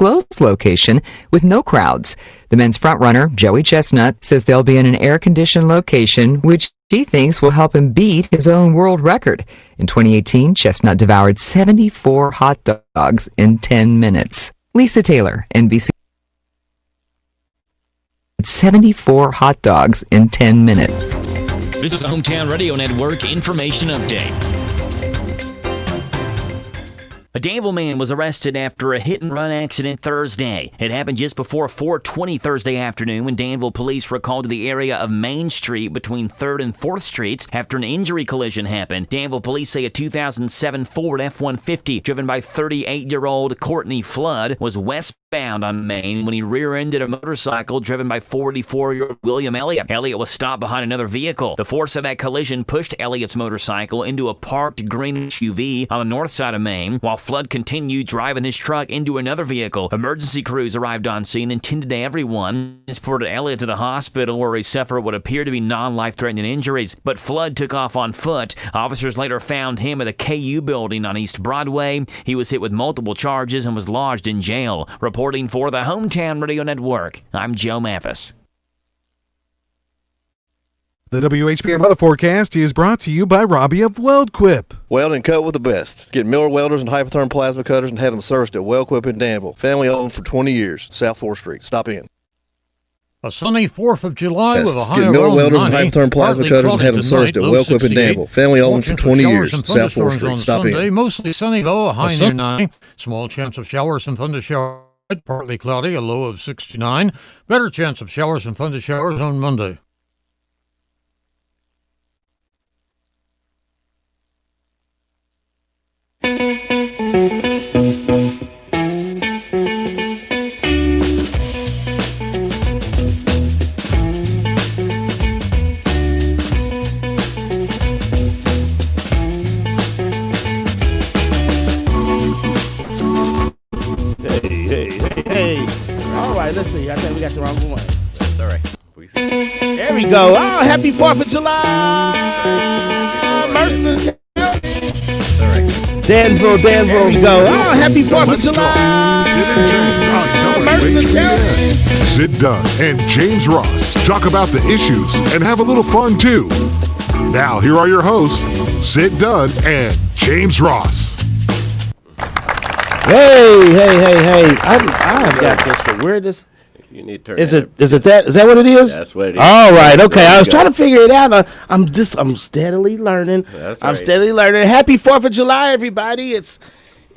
undisclosed location with no crowds. The men's frontrunner, Joey Chestnut, says they'll be in an air-conditioned location, which he thinks will help him beat his own world record. In 2018, Chestnut devoured 74 hot dogs in 10 minutes. Lisa Taylor, NBC. 74 hot dogs in 10 minutes. This is the Hometown Radio Network Information Update. A Danville man was arrested after a hit-and-run accident Thursday. It happened just before 4:20 Thursday afternoon when Danville police were called to the area of Main Street between 3rd and 4th Streets after an injury collision happened. Danville police say a 2007 Ford F-150 driven by 38-year-old Courtney Flood was westbound on Main when he rear-ended a motorcycle driven by 44-year-old William Elliott. Elliott was stopped behind another vehicle. The force of that collision pushed Elliott's motorcycle into a parked green SUV on the north side of Main, while Flood continued driving his truck into another vehicle. Emergency crews arrived on scene and tended to everyone. Transported Elliott to the hospital where he suffered what appeared to be non-life-threatening injuries, but Flood took off on foot. Officers later found him at a KU building on East Broadway. He was hit with multiple charges and was lodged in jail. Reporting for the Hometown Radio Network, I'm Joe Mathis. The WHPM weather forecast is brought to you by Robbie of Weldquip. Weld and cut with the best. Get Miller welders and Hypertherm plasma cutters and have them serviced at Weldquip in Danville. Family owned for 20 years. South 4th Street. Stop in. A sunny 4th of July with a high Get Miller welders and Hypertherm plasma cutters and have them serviced at Weldquip in Danville. Family owned for 20 years. South 4th Street. Stop in. Mostly sunny though, a high near 90. Small chance of showers and thunder showers. Partly cloudy, a low of 69. Better chance of showers and thunder showers on Monday. Hey. All right, let's see. I think we got the wrong one. That's all right. There we go. Oh, happy 4th of July. Mercer. Danville. There we go. Oh, happy 4th of July. Mercer County. Sid Dunn and James Ross talk about the issues and have a little fun too. Now, here are your hosts, Sid Dunn and James Ross. Hey. I've got this for weirdest. You need to turn Is that what it is? That's what it is. All right, okay. I was trying to figure it out. I'm steadily learning. That's I'm right. steadily learning. Happy 4th of July, everybody. It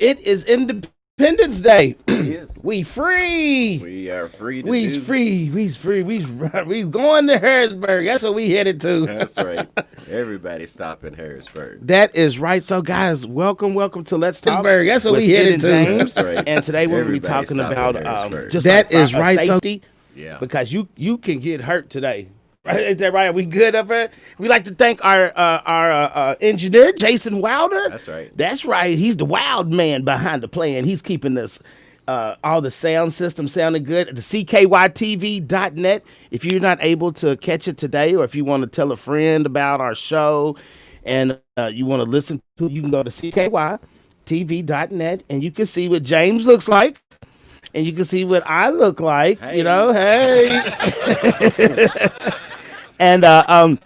is Independence Day. Yes. We free. We are free to We's do. free. We's going to Harrisburg. That's what we headed to. That's right. Everybody stop in Harrisburg. That is right. So, guys, welcome to Let's Talk Harrisburg. That's what we Sid headed and to. James. That's right. And today we're going to be Everybody talking stop in about Harrisburg. just That like is right. safety. Yeah. Because you can get hurt today. Right? Is that right? Are we good up there? We like to thank our engineer, Jason Wilder. That's right. That's right. He's the wild man behind the plan. He's keeping this all the sound system sounding good. The CKYTV.net. If you're not able to catch it today, or if you want to tell a friend about our show and you want to listen to it, you can go to CKYTV.net and you can see what James looks like. And you can see what I look like, Hey. you know, hey. And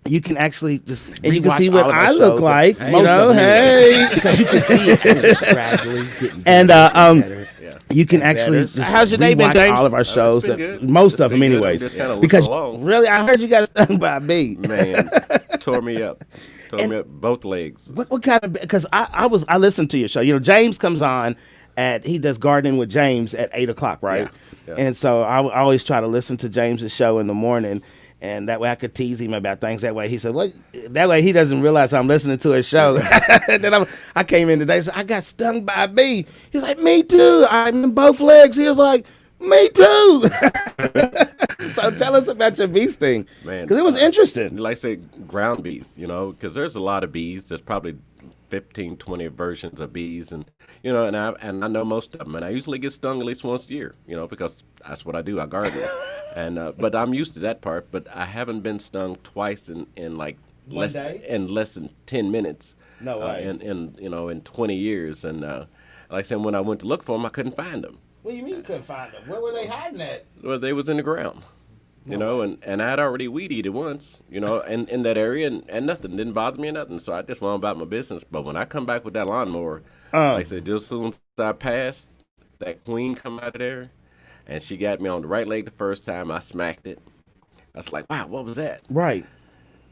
you can actually and you can see what I look like, you know, hey. Because you can see it gradually getting And better. you can actually just How's your day been, rewatch James? all of our shows, been good. most It's of them been good. anyways. Just kinda Because looking along. really, I heard you got stung by a bee. Man, tore me up. Tore me up both legs. What kind of? Because I listened to your show. You know, James comes on he does gardening with James at 8:00, right? Yeah. And so I always try to listen to James's show in the morning, and that way I could tease him about things. That way he said, "What?" That way he doesn't realize I'm listening to his show. And then I came in today, and said, "I got stung by a bee." He's like, "Me too. I'm in both legs." He was like, "Me too." So tell us about your bee sting, Man, because it was interesting. Like I say, ground bees, you know, because there's a lot of bees. There's probably 15, 20 versions of bees, and you know, and I know most of them, and I usually get stung at least once a year, you know, because that's what I do. I garden, and but I'm used to that part. But I haven't been stung twice in like less than 10 minutes. No way. In 20 years, and like I said, when I went to look for them, I couldn't find them. What do you mean you couldn't find them? Where were they hiding at? Well, they was in the ground. And I had already weed eated once, in that area, and nothing didn't bother me or nothing. So I just went about my business. But when I come back with that lawnmower, like I said, just as soon as I passed, that queen come out of there, and she got me on the right leg the first time. I smacked it. I was like, wow, what was that? Right.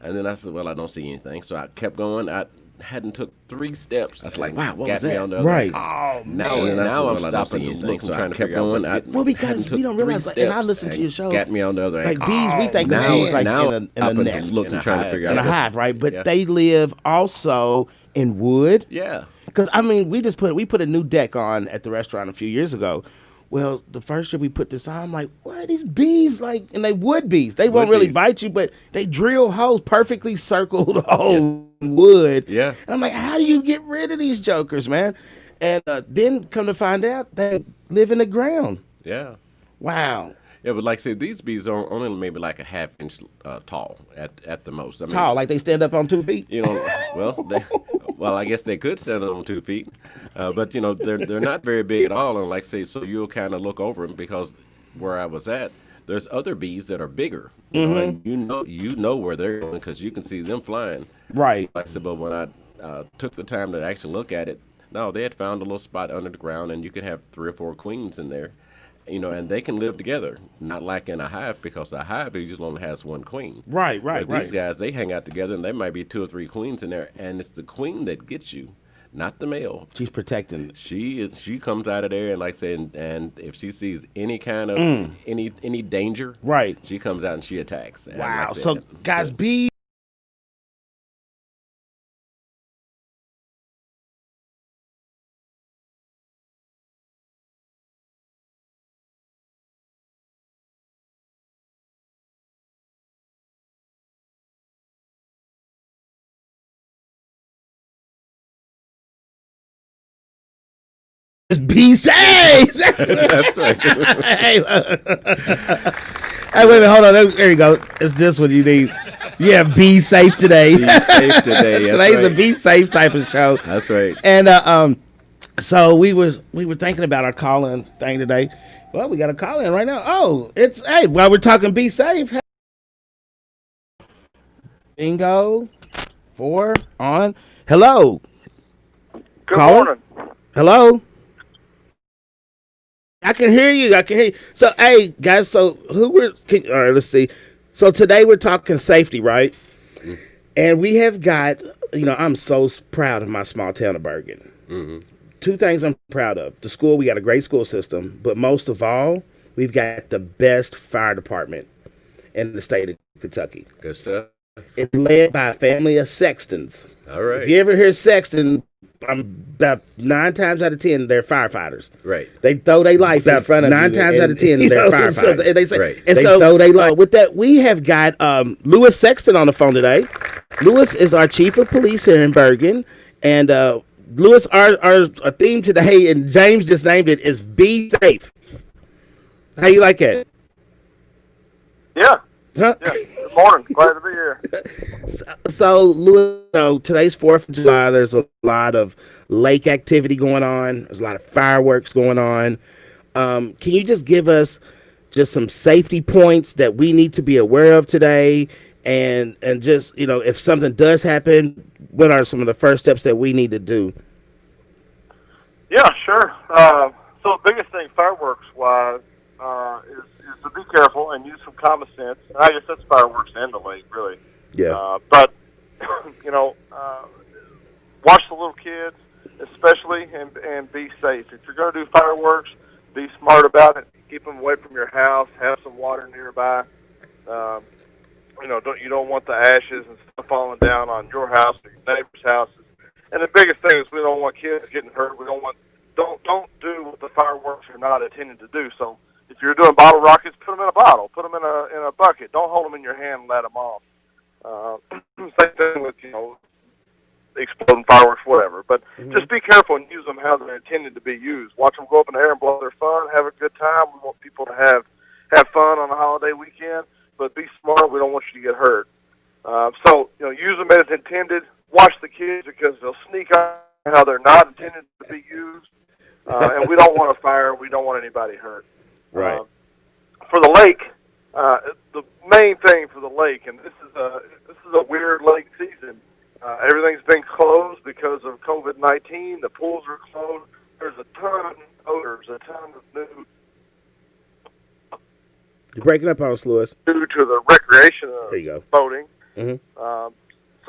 And then I said, well, I don't see anything. So I kept going. I hadn't took 3 steps. I was like, wow, what was that? On the other right. Oh, man. Now I'm stopping to look and trying to figure out what's well, because we don't realize, and I listen to your show. Got me on the other like bees, we think of bees like in a nest. Look and trying to figure out. In a hive, right? But they live also in wood. Yeah. Because, I mean, we put a new deck on at the restaurant a few years ago. Well, the first year we put this on, I'm like, what are these bees like? And they wood bees. They won't really bite you, but they drill holes, perfectly circled holes in wood. Yeah. And I'm like, how do you get rid of these jokers, man? And then come to find out, they live in the ground. Yeah. Wow. Yeah, but like I said, these bees are only maybe like a half-inch tall at the most. I mean, tall, like they stand up on 2 feet? Well, I guess they could stand up on 2 feet. But, they're not very big at all. And like I say, so you'll kind of look over them because where I was at, there's other bees that are bigger. And you know where they're going because you can see them flying. Right. Like I said, but when I took the time to actually look at it, no, they had found a little spot under the ground, and you could have 3 or 4 queens in there. And they can live together, not like in a hive, because a hive usually only has 1 queen. Right. But these guys, they hang out together, and there might be 2 or 3 queens in there, and it's the queen that gets you, not the male. She's protecting. She comes out of there, and like I said, and if she sees any kind of any danger, right, she comes out and she attacks. And wow. Like said, so guys, bees. Be safe. That's right. Hey, wait a minute, hold on. There you go. It's this one you need. Yeah, be safe today. Be safe today. Today's a be safe type of show. That's right. And so we were thinking about our call-in thing today. Well, we got a call-in right now. Oh, while we're talking be safe. Bingo. 4 on. Hello. Good Caller? morning. Hello. I can hear you. So, hey, guys, all right, let's see. So today we're talking safety, right? Mm-hmm. And we have got, I'm so proud of my small town of Bergen. Mm-hmm. 2 things I'm proud of. The school, we got a great school system, but most of all, we've got the best fire department in the state of Kentucky. Good stuff. It's led by a family of sextons. All right. If you ever hear sexton, about 9 times out of 10, they're firefighters. Right. They throw their life in front of 9 times out of 10, they're firefighters. So they say, right. And they throw their life. With that, we have got Lewis Sexton on the phone today. Lewis is our chief of police here in Bergen. And Lewis, our theme today, and James just named it, is be safe. How you like it? Yeah. Huh? Yeah. Good morning. Glad to be here. So Louis, today's 4th of July. There's a lot of lake activity going on. There's a lot of fireworks going on. Can you just give us just some safety points that we need to be aware of today? And just, if something does happen, what are some of the first steps that we need to do? Yeah, sure. So the biggest thing fireworks-wise is to be careful and use some common sense. And I guess that's fireworks and the lake, really. Yeah. But, watch the little kids, especially, and be safe. If you're going to do fireworks, be smart about it. Keep them away from your house. Have some water nearby. You don't want the ashes and stuff falling down on your house or your neighbor's houses. And the biggest thing is we don't want kids getting hurt. Don't do what the fireworks are not intended to do. So if you're doing bottle rockets, put them in a bottle, put them in a bucket. Don't hold them in your hand and let them off. Same thing with exploding fireworks, whatever. But just be careful and use them how they're intended to be used. Watch them go up in the air and blow their fun. Have a good time. We want people to have fun on a holiday weekend, but be smart. We don't want you to get hurt. Use them as intended. Watch the kids because they'll sneak out how they're not intended to be used. and we don't want a fire. We don't want anybody hurt. Right. For the lake, the main thing for the lake, and this is a weird lake season. Everything's been closed because of COVID-19. The pools are closed. There's a ton of odors, a ton of new. You're breaking up on us, Lewis. Due to the recreation of There you go. boating. Mm-hmm.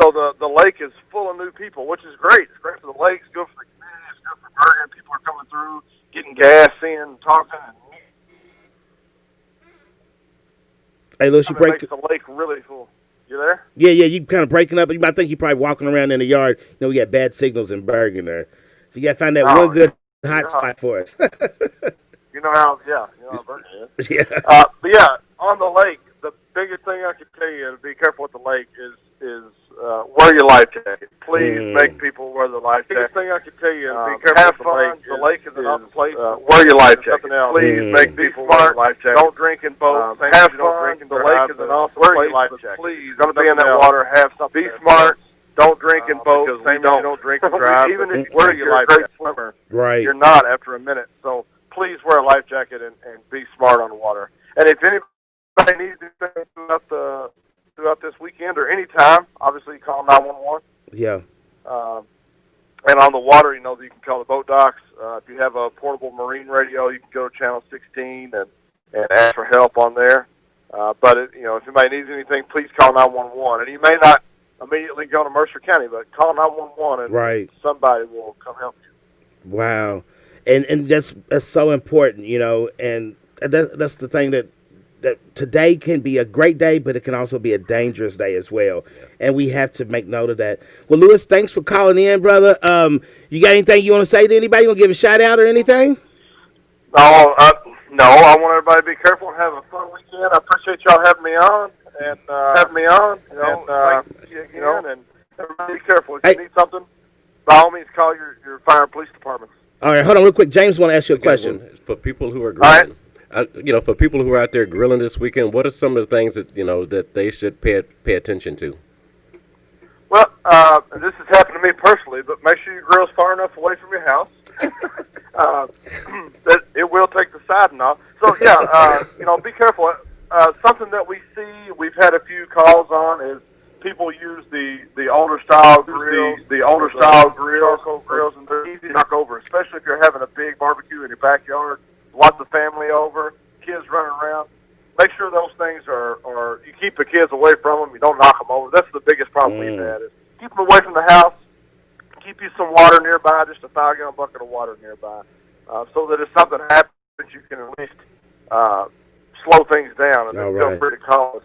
So the lake is full of new people, which is great. It's great for the lakes, good for the community, it's good for Bergen. People are coming through, getting gas in, talking. Hey, Lewis, you break. Makes the lake really full. You there? Yeah, you kind of breaking up. I think you're probably walking around in the yard. You know, we got bad signals in Bergen there. So you got to find that one good hot spot for us. You know how Bergen is. Yeah. But yeah, on the lake, the biggest thing I can tell you to be careful with the lake is wear your life jacket. Please make people wear the life jacket. Biggest thing I can tell you is be careful with the lake. The lake is an awesome place. Wear your life jacket. Please make people wear your life jacket. Don't drink in boats. Have fun. The lake is an awesome place. Wear your life jacket. Please, don't be in that water. Have something. Be smart. Don't drink in boats. Same as you don't drink and drive. Even if you wear your life jacket, swimmer, right? You're not after a minute. So please wear a life jacket and be smart on the water. And if anybody needs anything throughout this weekend or any time, obviously call 911. Yeah. And on the water, you can call the boat docks. If you have a portable marine radio, you can go to channel 16 and ask for help on there. But if anybody needs anything, please call 911. And you may not immediately go to Mercer County, but call 911 and somebody will come help you. Wow. And that's so important, and that's the thing that today can be a great day, but it can also be a dangerous day as well. Yeah. And we have to make note of that. Well, Lewis, thanks for calling in, brother. You got anything you want to say to anybody? You want to give a shout out or anything? No, I want everybody to be careful and have a fun weekend. I appreciate y'all having me on and and everybody be careful. If you need something, by all means call your fire and police departments. All right, hold on real quick. James want to ask you a question. For people who are grilling, for people who are out there grilling this weekend, what are some of the things that that they should pay attention to? Well, this has happened to me personally, but make sure your grill's far enough away from your house that it will take the siding off. So yeah, be careful. Something that we see, we've had a few calls on, is people use the older style grills, charcoal grills, and they're easy to knock over, especially if you're having a big barbecue in your backyard, lots of family over, kids running around. Make sure those things are you keep the kids away from them. You don't knock them over. That's the biggest problem we've had, is keep them away from the house. Keep you some water nearby, just a 5-gallon bucket of water nearby, so that if something happens, you can at least slow things down, and then feel free to call us.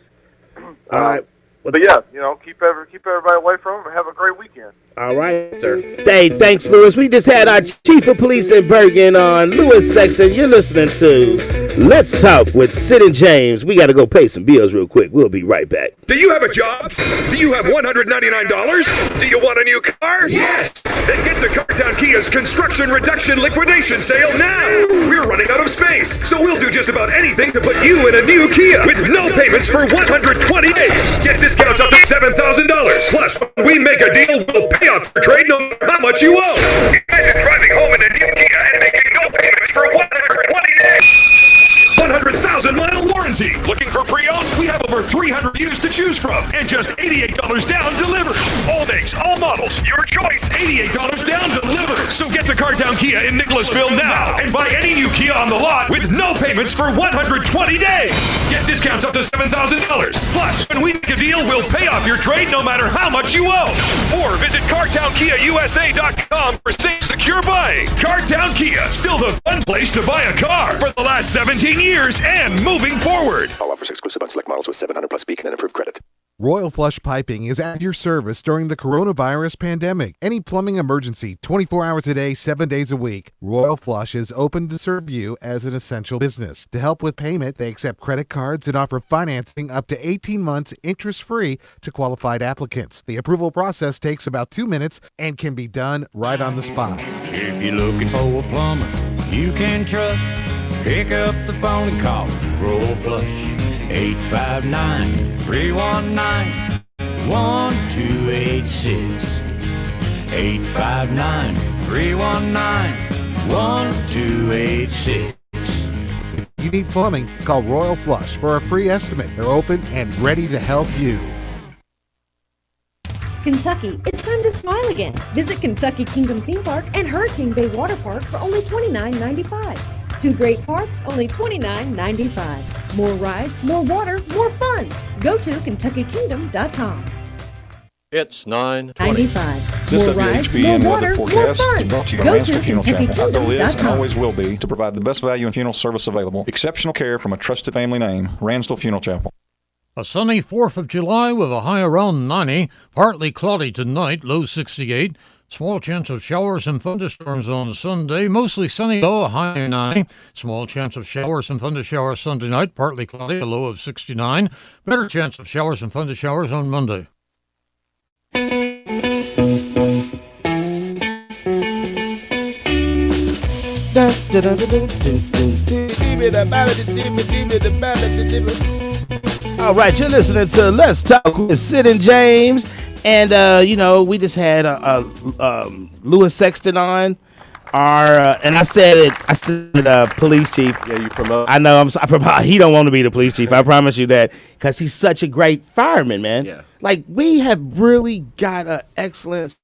All right. But yeah, keep everybody away from them and have a great weekend. All right, sir. Hey, thanks, Lewis. We just had our chief of police in Bergen on, Lewis Sexton. You're listening to Let's Talk with Sid and James. We got to go pay some bills real quick. We'll be right back. Do you have a job? Do you have $199? Do you want a new car? Yes! Then get to Cartown Kia's Construction Reduction Liquidation Sale now! We're running out of space, so we'll do just about anything to put you in a new Kia with no payments for 120 days. Get discounts up to $7,000. Plus, when we make a deal, we'll pay off your trade no matter how much you owe. Imagine driving home in a new Kia and making no payments for 120 days. 100,000-mile warranty. Looking for pre-owned? We have over 300 used to choose from, and just $88 down delivered. All makes, all models, your choice. $88 down delivered. So get to Cartown Kia in Nicholasville now and buy any new Kia on the lot with no payments for 120 days. Get discounts up to $7,000. Plus, when we make a deal, we'll pay off your trade no matter how much you owe. Or visit CartownKiaUSA.com for safe, secure buying. Cartown Kia, still the fun place to buy a car for the last 17 years and moving forward. All offers exclusive on select models with 700 plus beacon and approved credit. Royal Flush Piping is at your service during the coronavirus pandemic. Any plumbing emergency, 24 hours a day, 7 days a week. Royal Flush is open to serve you as an essential business. To help with payment, they accept credit cards and offer financing up to 18 months interest-free to qualified applicants. The approval process takes about 2 minutes and can be done right on the spot. If you're looking for a plumber you can trust, pick up the phone and call Royal Flush. 859-319-1286. 859-319-1286. 1286. If you need plumbing, call Royal Flush for a free estimate. They're open and ready to help you. Kentucky, it's time to smile again. Visit Kentucky Kingdom Theme Park and Hurricane Bay Water Park for only $29.95. 2 great parks, only $29.95. More rides, more water, more fun. Go to KentuckyKingdom.com. It's 9:20. 95. This More rides, WHBN more weather water, more forecast fun. is brought to you by Go Mansfield to Funeral Chapel. Our goal is and KentuckyKingdom.com. always will be to provide the best value in funeral service available. Exceptional care from a trusted family name, Ransdell Funeral Chapel. A sunny 4th of July with a high around 90. Partly cloudy tonight, low 68. Small chance of showers and thunderstorms on Sunday. Mostly sunny, low, a high of 90. Small chance of showers and thundershowers Sunday night. Partly cloudy, a low of 69. Better chance of showers and thundershowers on Monday. All right, you're listening to Let's Talk with Sid and James. And, we just had Louis Sexton on. And I said police chief. Yeah, you promote. I know, I promote. He don't want to be the police chief. I promise you that. Because he's such a great fireman, man. Yeah. Like, we have really got an excellent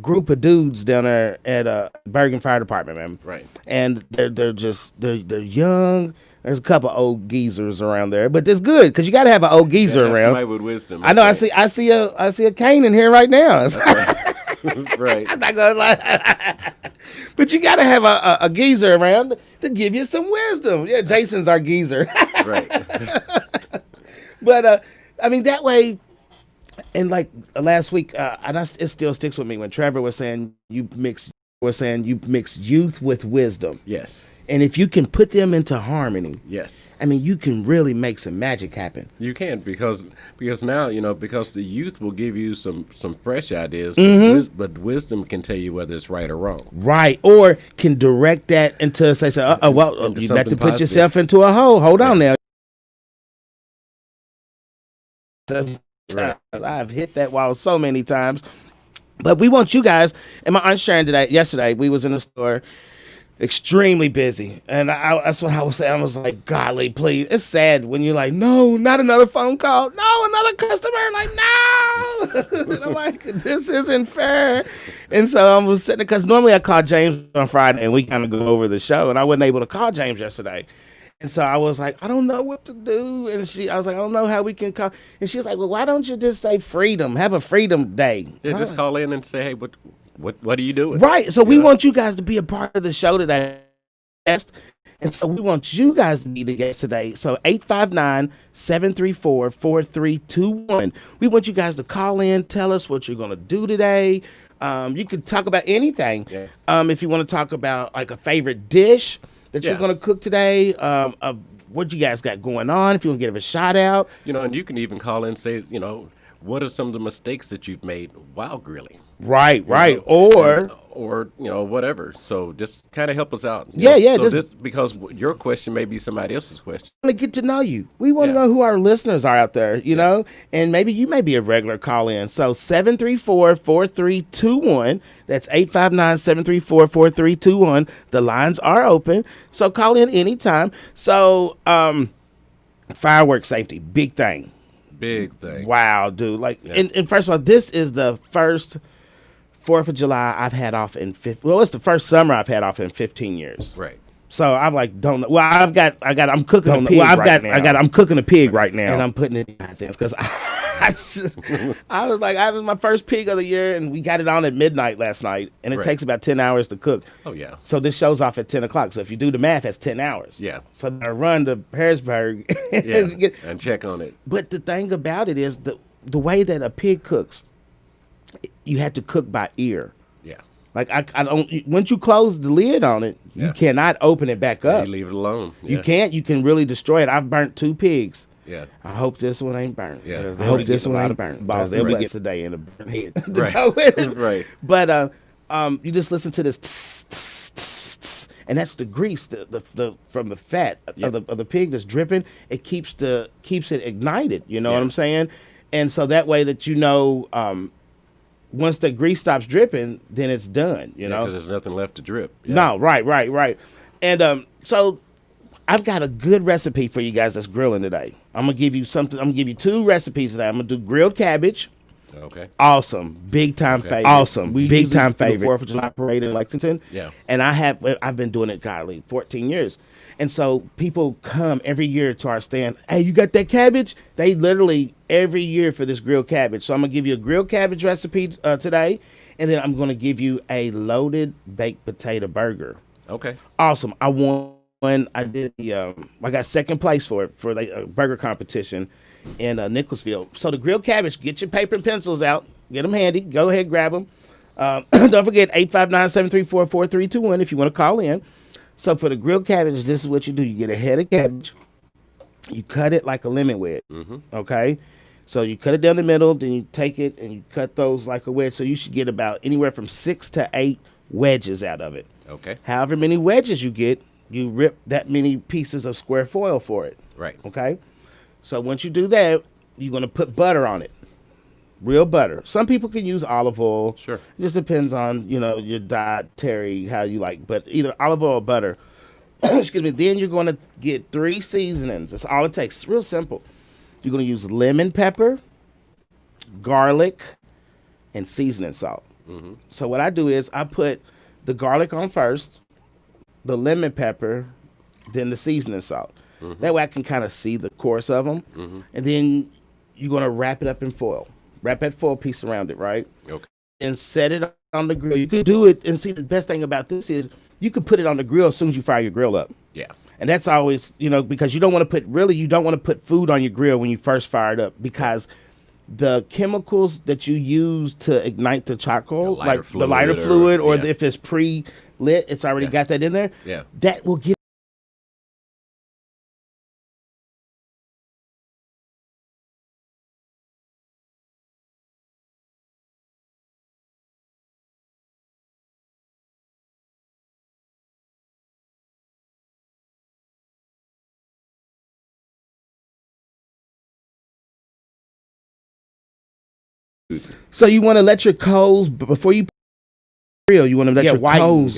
group of dudes down there at Bergen Fire Department, man. Right. And they're young. There's a couple old geezers around there, but that's good because you got to have an old geezer around. Somebody with wisdom. I know. I see a cane in here right now. Right. I'm not gonna lie, but you got to have a geezer around to give you some wisdom. Yeah, Jason's our geezer. Right. But that way. And like last week, it still sticks with me when Trevor was saying you mix youth with wisdom. Yes. And if you can put them into harmony, yes, you can really make some magic happen. You can because now because the youth will give you some fresh ideas, but wisdom can tell you whether it's right or wrong. Right, or can direct that into you got to put yourself into a hole. Hold on now. Right. I've hit that wall so many times, but we want you guys. And my aunt Sharon yesterday, we was in the store. Extremely busy, and that's what I was saying. I was like, "Golly, please!" It's sad when you're like, "No, not another phone call. No, another customer." Like, no, and I'm like, "This isn't fair." And so I was sitting because normally I call James on Friday, and we kind of go over the show. And I wasn't able to call James yesterday, and so I was like, "I don't know what to do." And I was like, "I don't know how we can call." And she was like, "Well, why don't you just say freedom? Have a freedom day." Yeah, just call in and say, "Hey, What are you doing?" Right. So we want you guys to be a part of the show today. And so we want you guys to be the guests today. So 859-734-4321. We want you guys to call in, tell us what you're going to do today. You can talk about anything. Yeah. If you want to talk about like a favorite dish that you're going to cook today, what you guys got going on, if you want to give a shout out. And you can even call in and say, what are some of the mistakes that you've made while grilling? Right. Or whatever. So just kind of help us out. Because your question may be somebody else's question. We want to get to know you. We want to know who our listeners are out there, you know, and maybe you may be a regular call in. So 734-4321. That's 859-734-4321. The lines are open. So call in anytime. So fireworks safety, big thing. Big thing. Wow, dude. And first of all, this is the first 4th of July I've had off in it's the first summer I've had off in 15 years. Right. So I'm like, don't know. Well, I'm cooking a pig I'm cooking a pig right now. And I'm putting it in God's hands because I was like, I was my first pig of the year, and we got it on at midnight last night, and it takes about 10 hours to cook. Oh, yeah. So this show's off at 10 o'clock. So if you do the math, that's 10 hours. Yeah. So I run to Harrisburg. and check on it. But the thing about it is the way that a pig cooks, you have to cook by ear. Yeah. Like I don't. Once you close the lid on it, you cannot open it back up. You leave it alone. Yeah. You can't. You can really destroy it. I've burnt 2 pigs. Yeah. I hope this one ain't burnt. Yeah. I hope this one ain't burnt. Balls. They'll get today in the head. Right. Right. But you just listen to this, tss, tss, tss, tss, and that's the grease, the from the fat of the pig that's dripping. It keeps it ignited. You know what I'm saying? And so that way that once the grease stops dripping, then it's done. You know, because there's nothing left to drip. Yeah. No, right. And so I've got a good recipe for you guys that's grilling today. I'm gonna give you something. I'm gonna give you 2 recipes today. I'm gonna do grilled cabbage. Okay. Awesome, big time favorite. Awesome, big time favorite. 4th of July parade in Lexington. Yeah. And I've been doing it, godly, 14 years. And so people come every year to our stand. Hey, you got that cabbage? They literally every year for this grilled cabbage. So I'm gonna give you a grilled cabbage recipe today, and then I'm gonna give you a loaded baked potato burger. Okay. Awesome. I won. I did the. I got 2nd place for it for the burger competition in Nicholasville. So the grilled cabbage. Get your paper and pencils out. Get them handy. Go ahead, grab them. Don't forget 859-734-4321 if you want to call in. So for the grilled cabbage, this is what you do. You get a head of cabbage. You cut it like a lemon wedge. Okay. So you cut it down the middle. Then you take it and you cut those like a wedge. So you should get about anywhere from 6 to 8 wedges out of it. Okay. However many wedges you get, you rip that many pieces of square foil for it. Right. Okay. So once you do that, you're going to put butter on it. Real butter. Some people can use olive oil. Sure. It just depends on, your dietary, how you like. But either olive oil or butter. Excuse me. Then you're going to get 3 seasonings. That's all it takes. It's real simple. You're going to use lemon pepper, garlic, and seasoning salt. So what I do is I put the garlic on first, the lemon pepper, then the seasoning salt. That way I can kind of see the course of them. And then you're going to wrap it up in foil. Wrap that foil piece around it, right? Okay. And set it on the grill. You could do it, and see, the best thing about this is you could put it on the grill as soon as you fire your grill up. Yeah. And that's always, because you don't want to put food on your grill when you first fire it up, because the chemicals that you use to ignite the charcoal, like the lighter fluid, or if it's pre-lit, it's already got that in there. Yeah. That will get. So you want to let your coals before you grill. You want to let your coals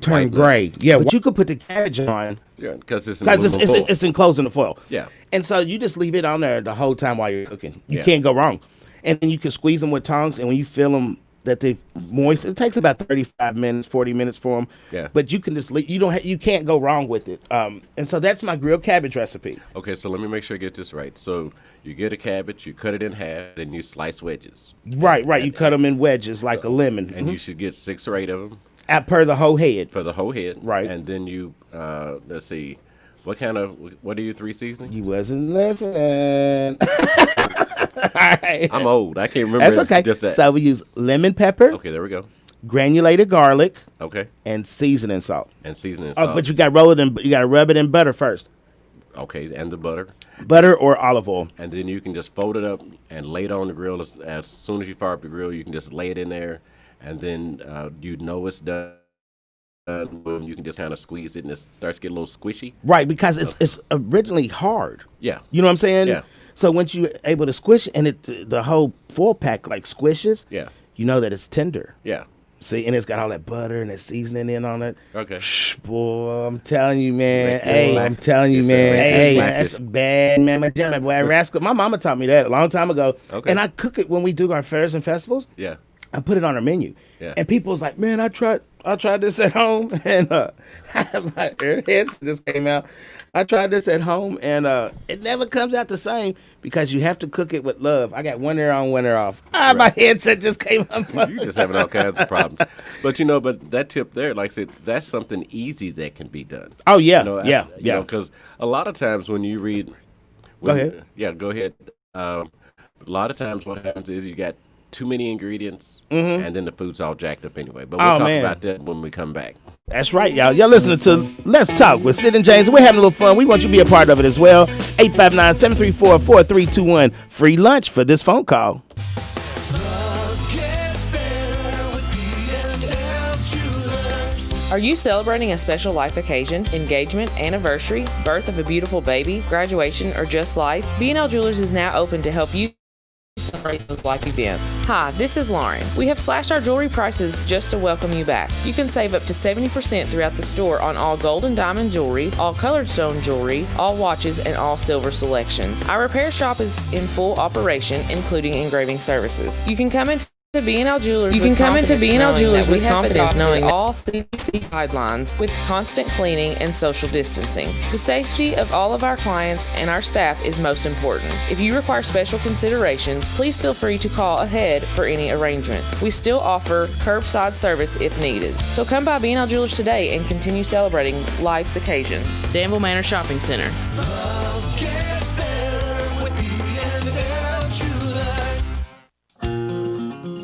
turn gray. Yeah, but you could put the cabbage on. Yeah, because it's enclosed in the foil. Yeah. And so you just leave it on there the whole time while you're cooking. You can't go wrong. And then you can squeeze them with tongs, and when you feel them that they've moist, it takes about 35 minutes, 40 minutes for them. Yeah. But you can just you can't go wrong with it. And so that's my grilled cabbage recipe. Okay, so let me make sure I get this right. So you get a cabbage, you cut it in half, then you slice wedges. Right. You cut them in wedges like a lemon. And you should get 6 or 8 of them. Per the whole head. For the whole head. Right. And then you, let's see, what are your 3 seasonings? You wasn't listening. Right. I'm old. I can't remember. That's okay. Just that. So we use lemon pepper. Okay, there we go. Granulated garlic. Okay. And seasoning salt. Oh, but you got to rub it in butter first. Okay, and the butter. Butter or olive oil. And then you can just fold it up and lay it on the grill. As soon as you fire up the grill, you can just lay it in there, and then it's done. You can just kind of squeeze it, and it starts getting a little squishy. Right, because it's originally hard. Yeah. You know what I'm saying? Yeah. So once you're able to squish it, and the whole foil pack like squishes, you know that it's tender. Yeah. See, and it's got all that butter and that seasoning in on it. Okay. Boy, I'm telling you, man. I'm telling you, man. That's bad, man. My mama taught me that a long time ago. Okay. And I cook it when we do our fairs and festivals. Yeah. I put it on our menu. Yeah. And people's like, man, I tried this at home, and my heads just came out. I tried this at home, and it never comes out the same because you have to cook it with love. I got one ear on, one ear off. Right. My headset just came unplugged. You're just having all kinds of problems. But that tip there, like I said, that's something easy that can be done. Oh yeah, yeah. Because a lot of times when you read, go ahead. Yeah, go ahead. A lot of times what happens is you got too many ingredients, and then the food's all jacked up anyway. But we'll talk about that when we come back. That's right, y'all. Y'all listening to Let's Talk with Sid and James. We're having a little fun. We want you to be a part of it as well. 859-734-4321. Free lunch for this phone call. Are you celebrating a special life occasion, engagement, anniversary, birth of a beautiful baby, graduation, or just life? B&L Jewelers is now open to help you celebrate those life events. Hi, this is Lauren. We have slashed our jewelry prices just to welcome you back. You can save up to 70% throughout the store on all gold and diamond jewelry, all colored stone jewelry, all watches, and all silver selections. Our repair shop is in full operation, including engraving services. You can come into B&L Jewelers with confidence knowing that all CDC guidelines with constant cleaning and social distancing. The safety of all of our clients and our staff is most important. If you require special considerations, please feel free to call ahead for any arrangements. We still offer curbside service if needed. So come by B&L Jewelers today and continue celebrating life's occasions. Danville Manor Shopping Center.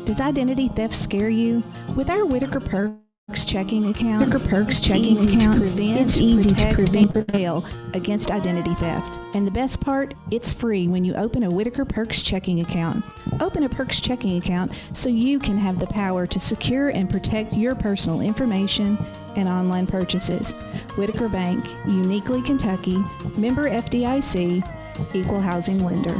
Does identity theft scare you? With our Whitaker Perks checking account, it's easy to prevent prevail against identity theft. And the best part, it's free when you open a Whitaker Perks checking account. Open a Perks checking account so you can have the power to secure and protect your personal information and online purchases. Whitaker Bank, uniquely Kentucky, member FDIC, equal housing lender.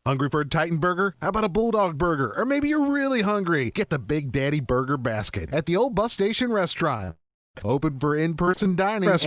Hungry for a Titan Burger? How about a Bulldog Burger? Or maybe you're really hungry. Get the Big Daddy Burger Basket at the old bus station restaurant. Open for in-person dining and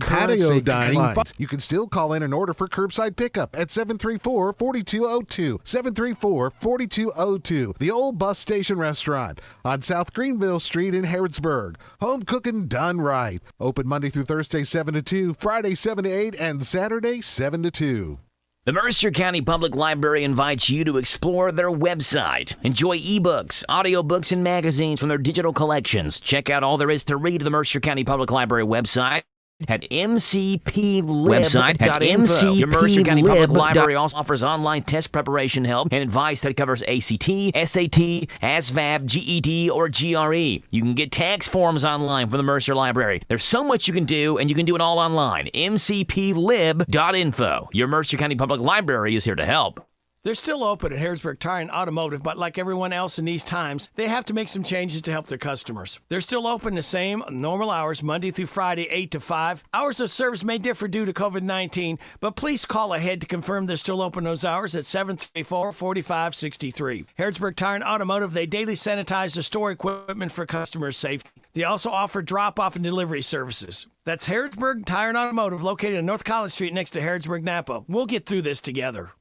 patio dining. You can still call in and order for curbside pickup at 734-4202. 734-4202. The old bus station restaurant on South Greenville Street in Harrodsburg. Home cooking done right. Open Monday through Thursday 7 to 2, Friday 7 to 8, and Saturday 7 to 2. The Mercer County Public Library invites you to explore their website. Enjoy ebooks, audiobooks, and magazines from their digital collections. Check out all there is to read at the Mercer County Public Library website at mcplib.info. Your Mercer County Public Library also offers online test preparation help and advice that covers ACT, SAT, ASVAB, GED, or GRE. You can get tax forms online from the Mercer Library. There's so much you can do, and you can do it all online. mcplib.info. Your Mercer County Public Library is here to help. They're still open at Harrisburg Tire and Automotive, but like everyone else in these times, they have to make some changes to help their customers. They're still open the same normal hours, Monday through Friday, 8 to 5. Hours of service may differ due to COVID-19, but please call ahead to confirm they're still open those hours at 734-4563. Harrisburg Tire and Automotive, they daily sanitize the store equipment for customers' safety. They also offer drop-off and delivery services. That's Harrisburg Tire and Automotive, located on North College Street next to Harrisburg Napa. We'll get through this together.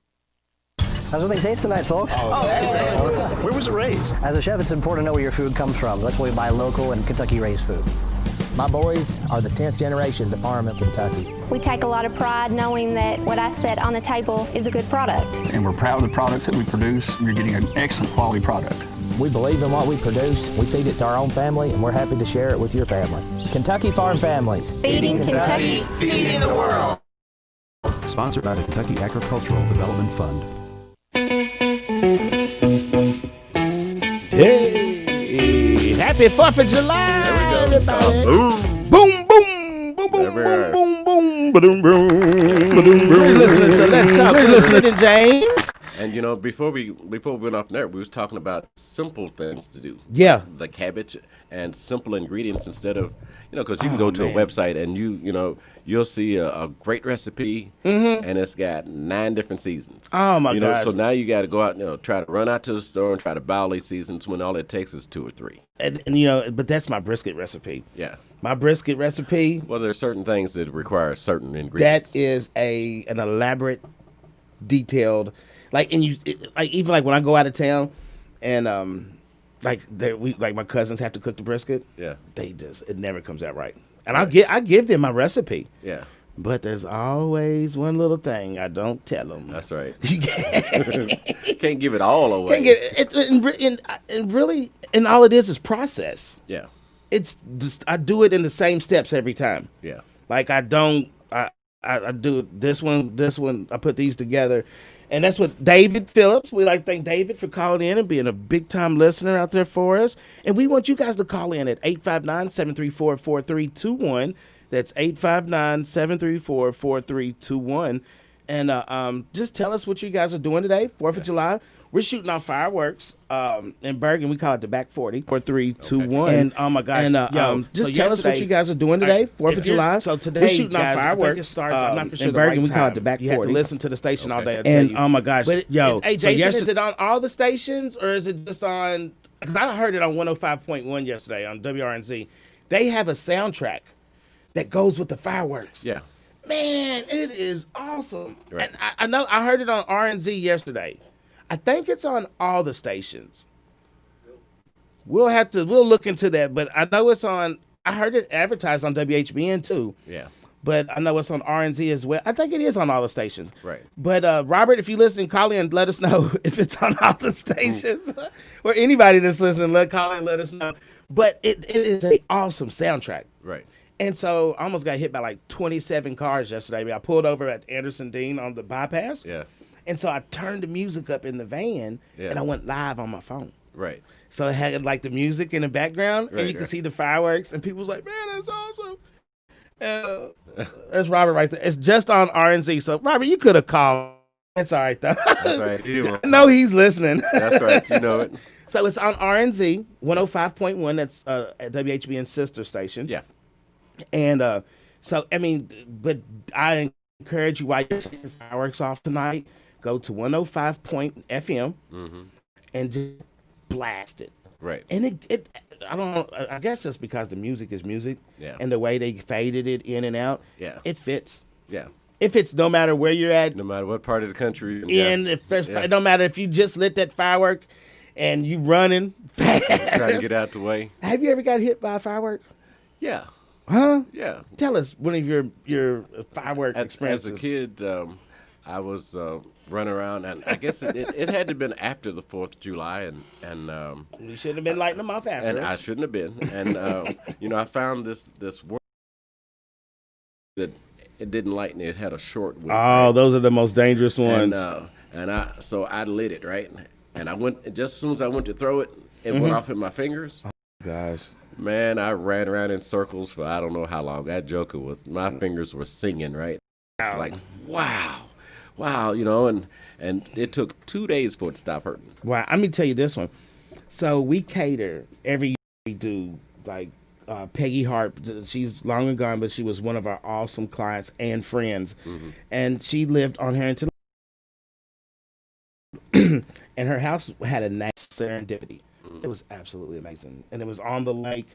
How's what they taste tonight, folks? Oh, that's excellent. Where was it raised? As a chef, it's important to know where your food comes from. That's why we buy local and Kentucky-raised food. My boys are the 10th generation to farm in Kentucky. We take a lot of pride knowing that what I set on the table is a good product. And we're proud of the products that we produce. You're getting an excellent quality product. We believe in what we produce. We feed it to our own family, and we're happy to share it with your family. Kentucky Farm Families. Feeding Kentucky, feeding the world. Sponsored by the Kentucky Agricultural Development Fund. Hey, happy 4th of July, everybody. Boom. Boom, boom, boom, boom, boom, boom, boom, boom. We're listening to Let's Talk with Sid and James. And you know, before we went off there, we was talking about simple things to do. Yeah. The cabbage and simple ingredients instead of, because you can go to a website and you'll see a great recipe and it's got 9 different seasons. Oh my God. So now you got to go out, try to run out to the store and try to buy all these seasons when all it takes is 2 or 3. And but that's my brisket recipe. Yeah. My brisket recipe. Well, there are certain things that require certain ingredients. That is an elaborate, detailed, even when I go out of town and my cousins have to cook the brisket. Yeah. It never comes out right. And I give them my recipe. Yeah. But there's always one little thing I don't tell them. That's right. You can't give it all away. Can't give it, and all it is process. Yeah. It's just, I do it in the same steps every time. Yeah. Like I do this one, I put these together. And that's what David Phillips, we like to thank David for calling in and being a big-time listener out there for us. And we want you guys to call in at 859-734-4321. That's 859-734-4321. And just tell us what you guys are doing today, 4th of July. we're shooting off fireworks in Bergen. We call it the back 40. 4, 3, 2, 1. And oh my gosh. And just tell us what you guys are doing today, 4th of July. So today, we're shooting off fireworks. It starts, I'm not for sure in Bergen. We call it the back 40. You have to listen to the station all day. And oh my gosh. But, hey, Jason, is it on all the stations or is it just on? Because I heard it on 105.1 yesterday on WRNZ. They have a soundtrack that goes with the fireworks. Yeah. Man, it is awesome. Right. And I heard it on RNZ yesterday. I think it's on all the stations. We'll look into that, but I know it's on. I heard it advertised on WHBN too. Yeah. But I know it's on RNZ as well. I think it is on all the stations. Right. But Robert, if you're listening, call in and let us know if it's on all the stations. Or anybody that's listening, call in and let us know. But it is an awesome soundtrack. Right. And so I almost got hit by like 27 cars yesterday. I pulled over at Anderson Dean on the bypass. Yeah. And so I turned the music up in the van and I went live on my phone. Right. So it had like the music in the background and you could right. see the fireworks and people was like, man, that's awesome. That's Robert right there. It's just on RNZ. So Robert, you could have called. That's all right though. That's right. I know he's listening. That's right. You know it. So it's on RNZ 105.1. That's at WHBN's sister station. Yeah. And so I mean, but I encourage you while you're taking fireworks off tonight, go to 105.FM and just blast it. Right. And it I don't know. I guess it's because the music is music. Yeah. And the way they faded it in and out. Yeah. It fits. Yeah. It fits no matter where you're at. No matter what part of the country. And it don't matter if you just lit that firework and you running fast. Trying to get out the way. Have you ever got hit by a firework? Yeah. Huh? Yeah. Tell us one of your firework experiences. As a kid, I was running around, and I guess it had to have been after the 4th of July, and you shouldn't have been lighting them off afterwards. And I shouldn't have been. And I found this word that it didn't lighten. It had a short wick. Oh, right? Those are the most dangerous ones. So I lit it, right, and I went just as soon as I went to throw it, it went off in my fingers. Oh, gosh. Man, I ran around in circles for I don't know how long. That joker my fingers were singing, right? It's like, wow, and it took 2 days for it to stop hurting. Wow, let me tell you this one. So we cater every year. We do like Peggy Hart. She's long and gone, but she was one of our awesome clients and friends, and she lived on Harrington, and her house had a nice serendipity. It was absolutely amazing. And it was on the lake.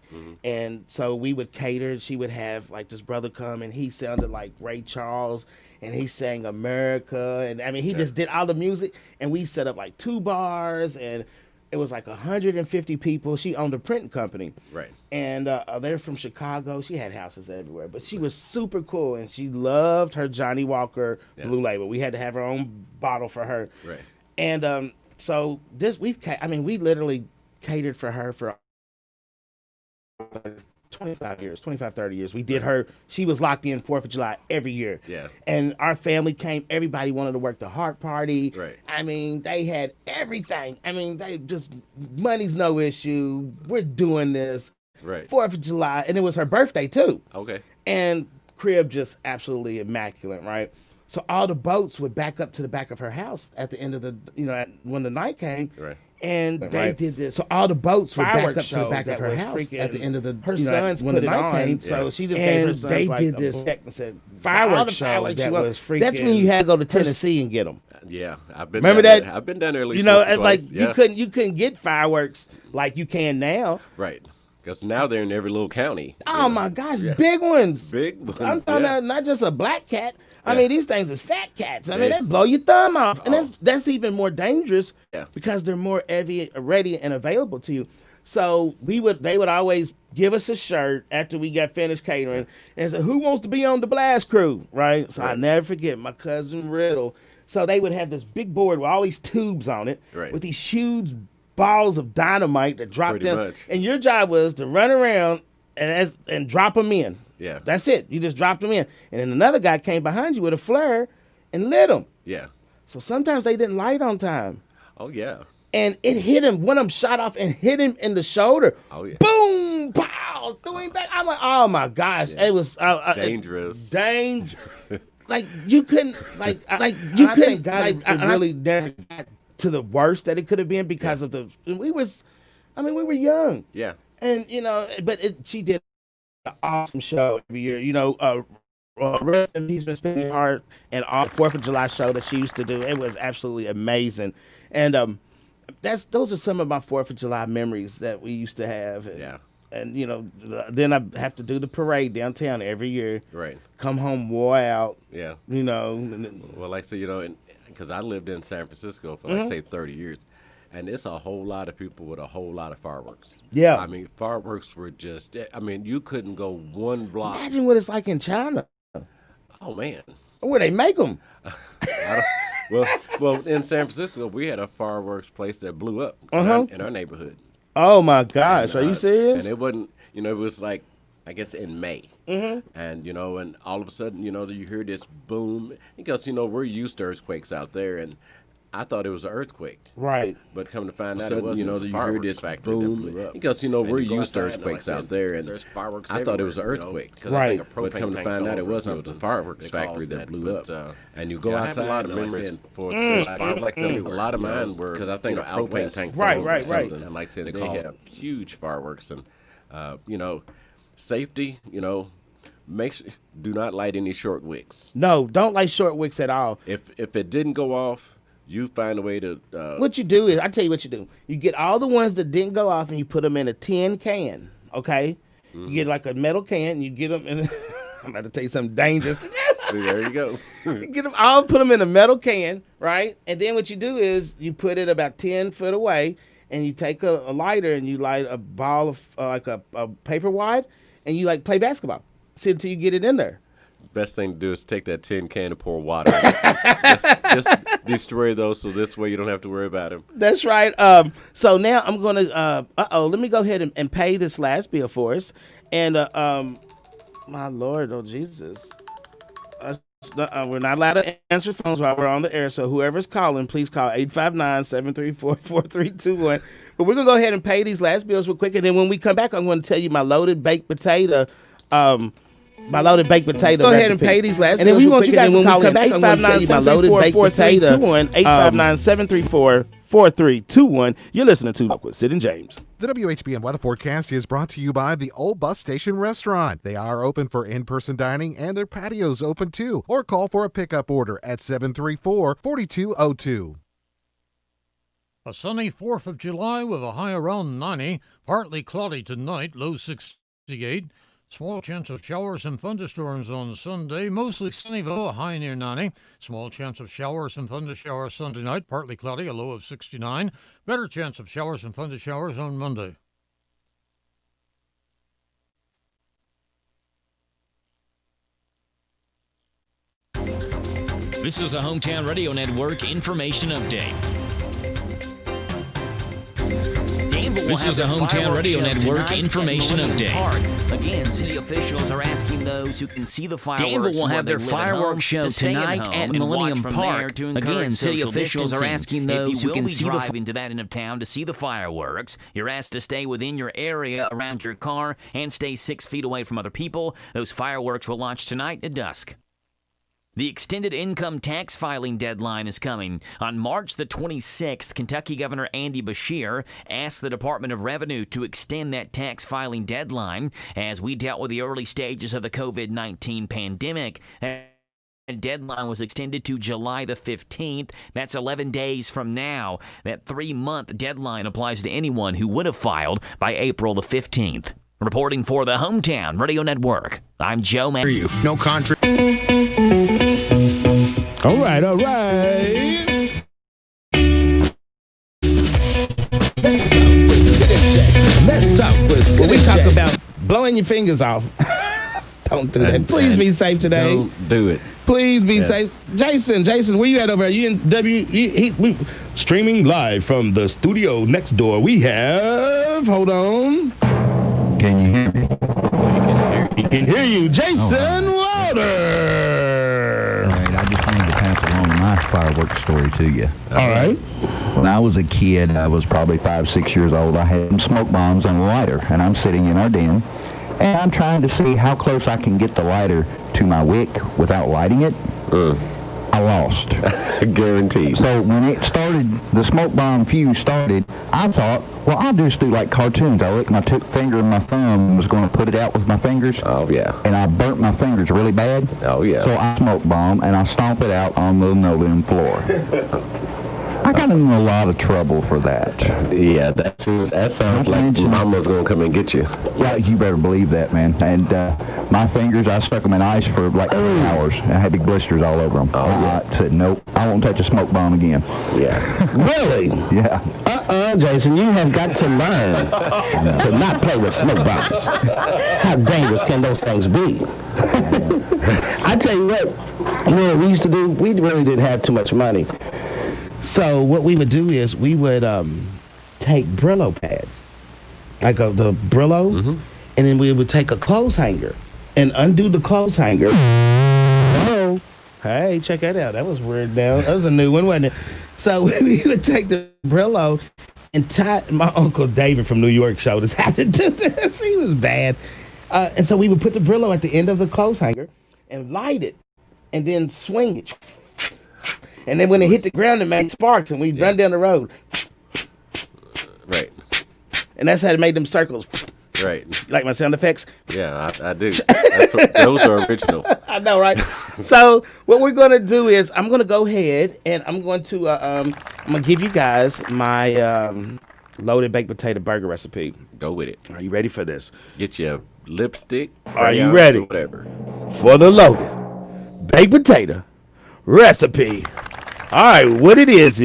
And so we would cater. She would have like this brother come and he sounded like Ray Charles and he sang America. And I mean, he just did all the music. And we set up like 2 bars and it was like 150 people. She owned a printing company. Right. And they're from Chicago. She had houses everywhere. But she was super cool. And she loved her Johnny Walker Blue Label. We had to have our own bottle for her. Right. And so we literally catered for her for 25, 30 years. We did her. She was locked in 4th of July every year. Yeah. And our family came. Everybody wanted to work the heart party. Right. I mean, they had everything. I mean, they just, money's no issue. We're doing this. Right. 4th of July. And it was her birthday, too. Okay. And crib just absolutely immaculate, right? So all the boats would back up to the back of her house at the end of the, when the night came. Right. And they did this. So all the boats would back up to the back of her house at the end of the. Her sons when the night came. So she just gave her sons they did this and said fireworks show that was freaking. That's when you had to go to Tennessee and get them. Yeah, I've been. Remember that? I've been down there at least. Like twice. you couldn't get fireworks like you can now. Right. Because now they're in every little county. Oh my gosh, big ones. Big ones. I'm talking about not just a black cat. I mean, these things is fat cats. I mean, they blow your thumb off. And that's even more dangerous because they're more ready and available to you. So they would always give us a shirt after we got finished catering and say, who wants to be on the blast crew, right? So I never forget my cousin Riddle. So they would have this big board with all these tubes on it with these huge balls of dynamite that dropped Pretty them. much. And your job was to run around and drop them in. Yeah. That's it. You just dropped them in. And then another guy came behind you with a flare and lit them. Yeah. So sometimes they didn't light on time. Oh, yeah. And it hit him. One of them shot off and hit him in the shoulder. Oh, yeah. Boom! Pow! Threw him back. I'm like, oh, my gosh. Yeah. It was... dangerous. Like, you couldn't... God really never got to the worst that it could have been because of we were young. Yeah. And, but she did an awesome show every year. Rest in peace, Miss Penny Hart, and all 4th of July show that she used to do. It was absolutely amazing. And those are some of my 4th of July memories that we used to have. And, then I have to do the parade downtown every year. Right. Come home wore out. Yeah. Well, like I said, because I lived in San Francisco for, say, 30 years. And it's a whole lot of people with a whole lot of fireworks. Yeah. I mean, fireworks were just, you couldn't go one block. Imagine what it's like in China. Oh, man. Where they make them. Well, in San Francisco, we had a fireworks place that blew up in our neighborhood. Oh, my gosh. Are you serious? And it wasn't, it was like, I guess in May. Mm-hmm. And, and all of a sudden, you hear this boom. Because, we're used to earthquakes out there. And I thought it was an earthquake. Right. But come to find out, it wasn't. You hear this boom. Because, we're used to earthquakes out there. And I thought it was an earthquake. Right. But come to find out, it wasn't. It was a fireworks factory that blew up. And you go outside. I have a lot of memories for fireworks everywhere. A lot of mine were, because I think a propane tank. Right. And like I said, they have huge fireworks. And, safety, do not light any short wicks. No, don't light short wicks at all. If it didn't go off, you find a way to. What you do is, I tell you what you do. You get all the ones that didn't go off and you put them in a tin can. Okay, You get like a metal can. And you get them in. I'm about to tell you something dangerous. See, there you go. You get them all, put them in a metal can, right? And then what you do is you put it about 10 foot away, and you take a lighter and you light a ball of like a paper wad, and you like play basketball. See until you get it in there. Best thing to do is take that tin can and pour water. just destroy those, so this way you don't have to worry about them. That's right. So now I'm gonna. Let me go ahead and pay this last bill for us. And my Lord, oh Jesus, we're not allowed to answer phones while we're on the air. So whoever's calling, please call 859-734-4321. But we're gonna go ahead and pay these last bills real quick, and then when we come back, I'm going to tell you my loaded baked potato. My loaded baked potato. Go ahead and pay these last. And then we want you guys to call in 859-734-4321. 859-734-4321. You're listening to Talk with Sid and James. The WHBN weather forecast is brought to you by the Old Bus Station Restaurant. They are open for in-person dining, and their patio's open too. Or call for a pickup order at 734-4202. A sunny 4th of July with a high around 90. Partly cloudy tonight, low 68. Small chance of showers and thunderstorms on Sunday. Mostly sunny though, a high near 90. Small chance of showers and thundershowers Sunday night. Partly cloudy, a low of 69. Better chance of showers and thundershowers on Monday. This is a Hometown Radio Network information update. This is a Hometown Radio Network information update. Again, city officials are asking those who can see the fireworks. Danville will have their fireworks show tonight at Millennium Park. Again, city officials are asking those who can see the into that end of town to see the fireworks. You're asked to stay within your area around your car and stay 6 feet away from other people. Those fireworks will launch tonight at dusk. The extended income tax filing deadline is coming. On March the 26th, Kentucky Governor Andy Beshear asked the Department of Revenue to extend that tax filing deadline as we dealt with the early stages of the COVID-19 pandemic. That deadline was extended to July the 15th. That's 11 days from now. That 3-month deadline applies to anyone who would have filed by April the 15th. Reporting for the Hometown Radio Network, I'm Joe Mann. No contract. All right. Let's talk with when we talk about blowing your fingers off. Don't do that. Please be safe today. Don't do it. Please be safe. Jason, where you at over here? You in we streaming live from the studio next door. We have, hold on. Can you hear me? He can hear you. Jason Wilder. All right, I just wanted to pass along a nice fireworks story to you. All right. When I was a kid, I was probably 5, 6 years old, I had some smoke bombs and a lighter, and I'm sitting in our den, and I'm trying to see how close I can get the lighter to my wick without lighting it. I lost. Guaranteed. So when it started, the smoke bomb fuse started, I thought, well, I'll just do like cartoons. I licked my finger and my thumb and was going to put it out with my fingers. Oh, yeah. And I burnt my fingers really bad. Oh, yeah. So I smoke bomb and I stomp it out on the linoleum floor. I got in a lot of trouble for that. Yeah, that sounds like Mama's going to come and get you. Yeah, you better believe that, man. And my fingers, I stuck them in ice for like 3 hours. I had big blisters all over them. I said, nope, I won't touch a smoke bomb again. Yeah. Really? Yeah. Jason, you have got to learn to not play with smoke bombs. How dangerous can those things be? I tell you what we used to do, we really didn't have too much money. So what we would do is we would take Brillo pads, like the Brillo, and then we would take a clothes hanger and undo the clothes hanger. Oh, hey, check that out. That was weird now. That was a new one, wasn't it? So we would take the Brillo and tie. My Uncle David from New York showed us how to do this. He was bad. And so we would put the Brillo at the end of the clothes hanger and light it and then swing it. And then when it hit the ground, it made sparks, and we'd run down the road. Right. And that's how it made them circles. Right. You like my sound effects? Yeah, I do. Those are original. I know, right? So what we're going to do is I'm going to go ahead, and I'm going to give you guys my loaded baked potato burger recipe. Go with it. Are you ready for this? Get your lipstick. Are you ready? Whatever. For the loaded baked potato recipe. All right, what it is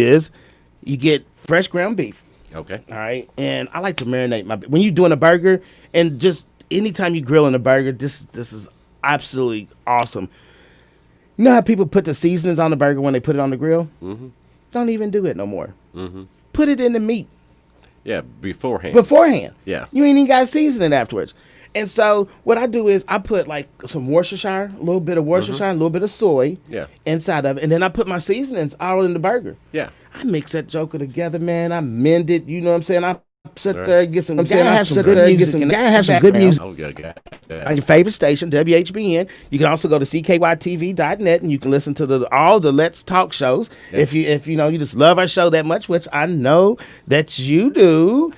you get fresh ground beef. Okay. All right, and I like to marinate when you're doing a burger, and just anytime you grilling a burger, this is absolutely awesome. You know how people put the seasonings on the burger when they put it on the grill? Mm-hmm. Don't even do it no more. Mm-hmm. Put it in the meat. Yeah, beforehand. Yeah. You ain't even got to season it afterwards. And so what I do is I put like some Worcestershire, a little bit of Worcestershire, a little bit of soy inside of it. And then I put my seasonings all in the burger. Yeah. I mix that joker together, man. I mend it. You know what I'm saying? I sit there and get some, have some good music. Gotta have some good music. Oh, yeah. On your favorite station, WHBN. You can also go to CKYTV.net and you can listen to all the Let's Talk shows. Yeah. If you know you just love our show that much, which I know that you do.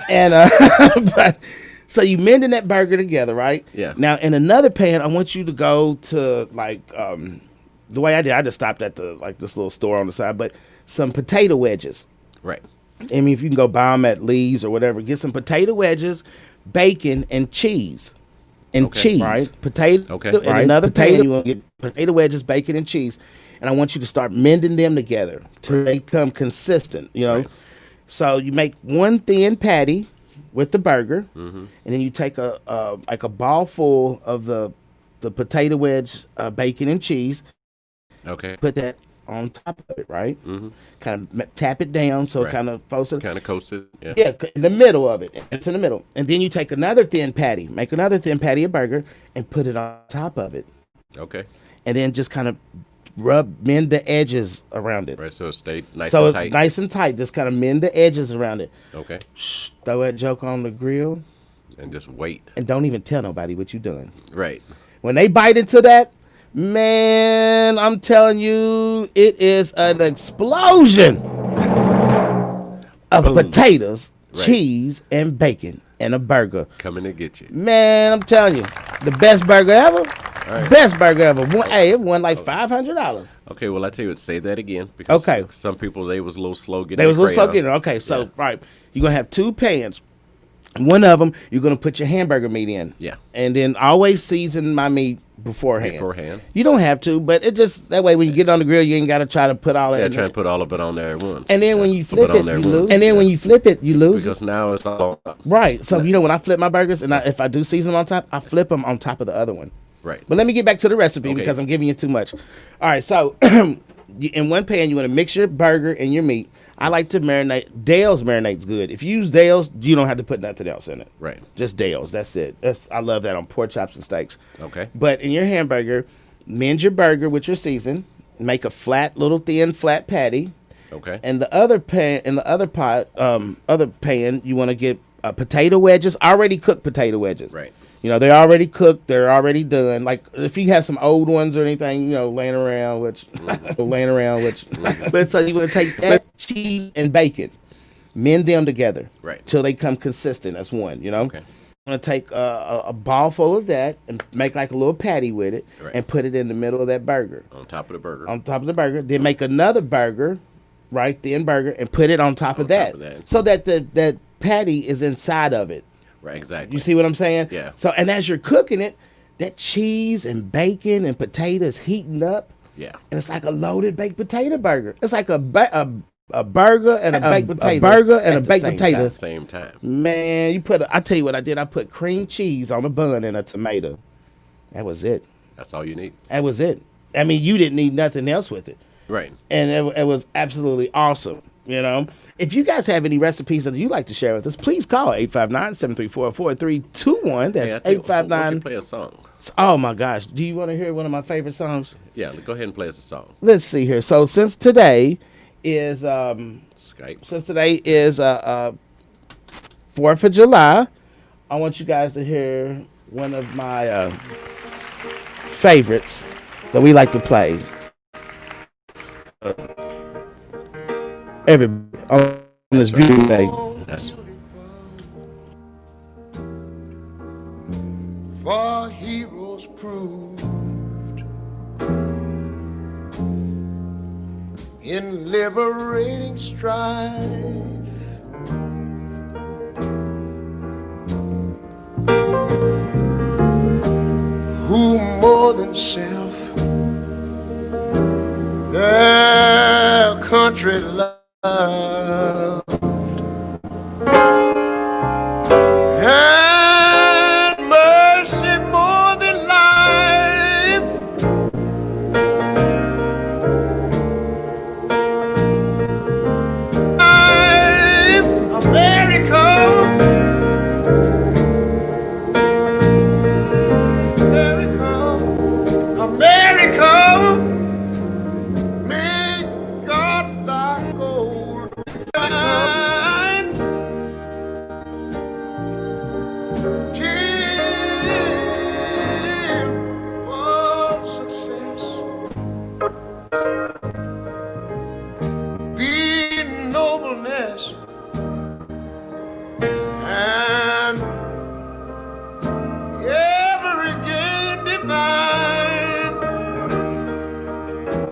And but so you mending that burger together, right? Yeah. Now in another pan, I want you to go to like the way I did. I just stopped at this little store on the side, but some potato wedges. Right. I mean, if you can go buy them at Lee's or whatever, get some potato wedges, bacon, and cheese. Right? Potato. Okay. In another pan, you want to get potato wedges, bacon, and cheese, and I want you to start mending them together to become consistent. You know, so you make one thin patty with the burger, and then you take a ball full of the potato wedge, bacon, and cheese. Okay. Put that on top of it, right? Mm-hmm. Kind of tap it down so it kind of folds it. Kind of coats it. Yeah. Yeah, in the middle of it. It's in the middle. And then you take another thin patty, make another thin patty of burger, and put it on top of it. Okay. And then just kind of mend the edges around it. Right, so it stayed nice and tight. So it's nice and tight. Just kind of mend the edges around it. Okay. Throw that joke on the grill. And just wait. And don't even tell nobody what you're doing. Right. When they bite into that, man, I'm telling you, it is an explosion of potatoes, cheese, and bacon, and a burger. Coming to get you. Man, I'm telling you, the best burger ever. Right. Best burger ever. It won like $500. Okay, well, I tell you what, say that again. Because some people, they was a little slow getting it. Okay, so, right, you're going to have 2 pans. One of them, you're going to put your hamburger meat in. Yeah. And then always season my meat beforehand. You don't have to, but it just, that way when you get on the grill, you ain't got to try to put all that in. Yeah, try to put all of it on there at once. And then when you flip it, you lose. And then when you flip it, you lose. Because now it's all right. So, you know, when I flip my burgers, and if I do season them on top, I flip them on top of the other one. Right. But let me get back to the recipe because I'm giving you too much. All right, so in one pan, you want to mix your burger and your meat. I like to marinate. Dale's marinate's good. If you use Dale's, you don't have to put nothing else in it. Right. Just Dale's. That's it. I love that on pork chops and steaks. Okay. But in your hamburger, mend your burger with your season. Make a little thin flat patty. Okay. And the other pan, other pan, you want to get potato wedges, already cooked potato wedges. Right. You know, they're already cooked. They're already done. Like if you have some old ones or anything, you know, laying around, which, but so you want to take that cheese and bacon, mend them together, Right. till they come consistent as one. You know, Okay. I'm gonna take a ball full of that and make like a little patty with it, Right. and put it in the middle of that burger. On top of the burger. On top of the burger, then make another burger, right, thin burger, and put it on top of that, so that that patty is inside of it. Right, exactly. You see what I'm saying? Yeah. So, and as you're cooking it, that cheese and bacon and potatoes heating up. Yeah. And it's like a loaded baked potato burger. It's like a burger and a baked potato. A Burger and a at the baked same potato. time. Same time. Man, I tell you what I did. I put cream cheese on a bun and a tomato. That was it. That's all you need. That was it. I mean, you didn't need nothing else with it. Right. And it was absolutely awesome, you know. If you guys have any recipes that you'd like to share with us, please call 859-734-4321. That's 859. Play a song. Oh my gosh. Do you want to hear one of my favorite songs? Yeah, go ahead and play us a song. Let's see here. So since today is Skype. Since today is 4th of July, I want you guys to hear one of my favorites that we like to play. Everybody on this beautiful day. For heroes proved in liberating strife, who more than self their country loved, and mercy more than life. America, America, may God thy gold refine till all success be nobleness and every gain divine.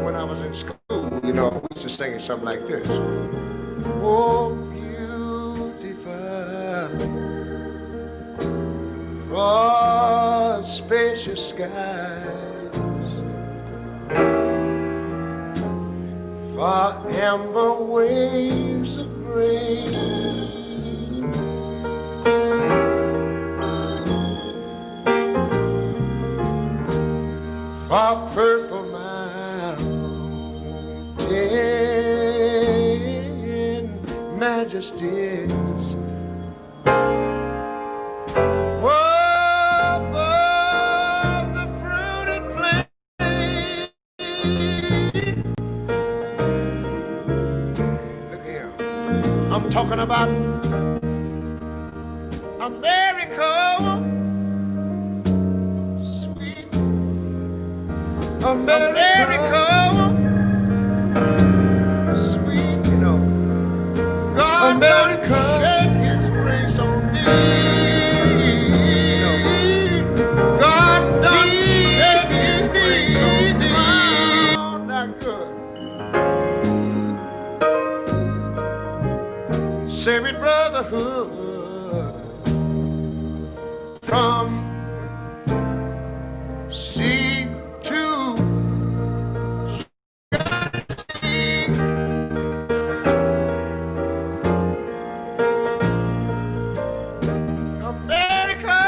When I was in school, you know, we used to sing something like this. Oh, beautiful, broad, spacious skies, far amber waves of grain, far purple mountain majesties, above the fruited plain. Look here, I'm talking about America, sweet America, sweet, you know, God shed His grace on thee. You know, God shed His grace on thee. Oh, not good. Save it, brotherhood, from sea to sea. America,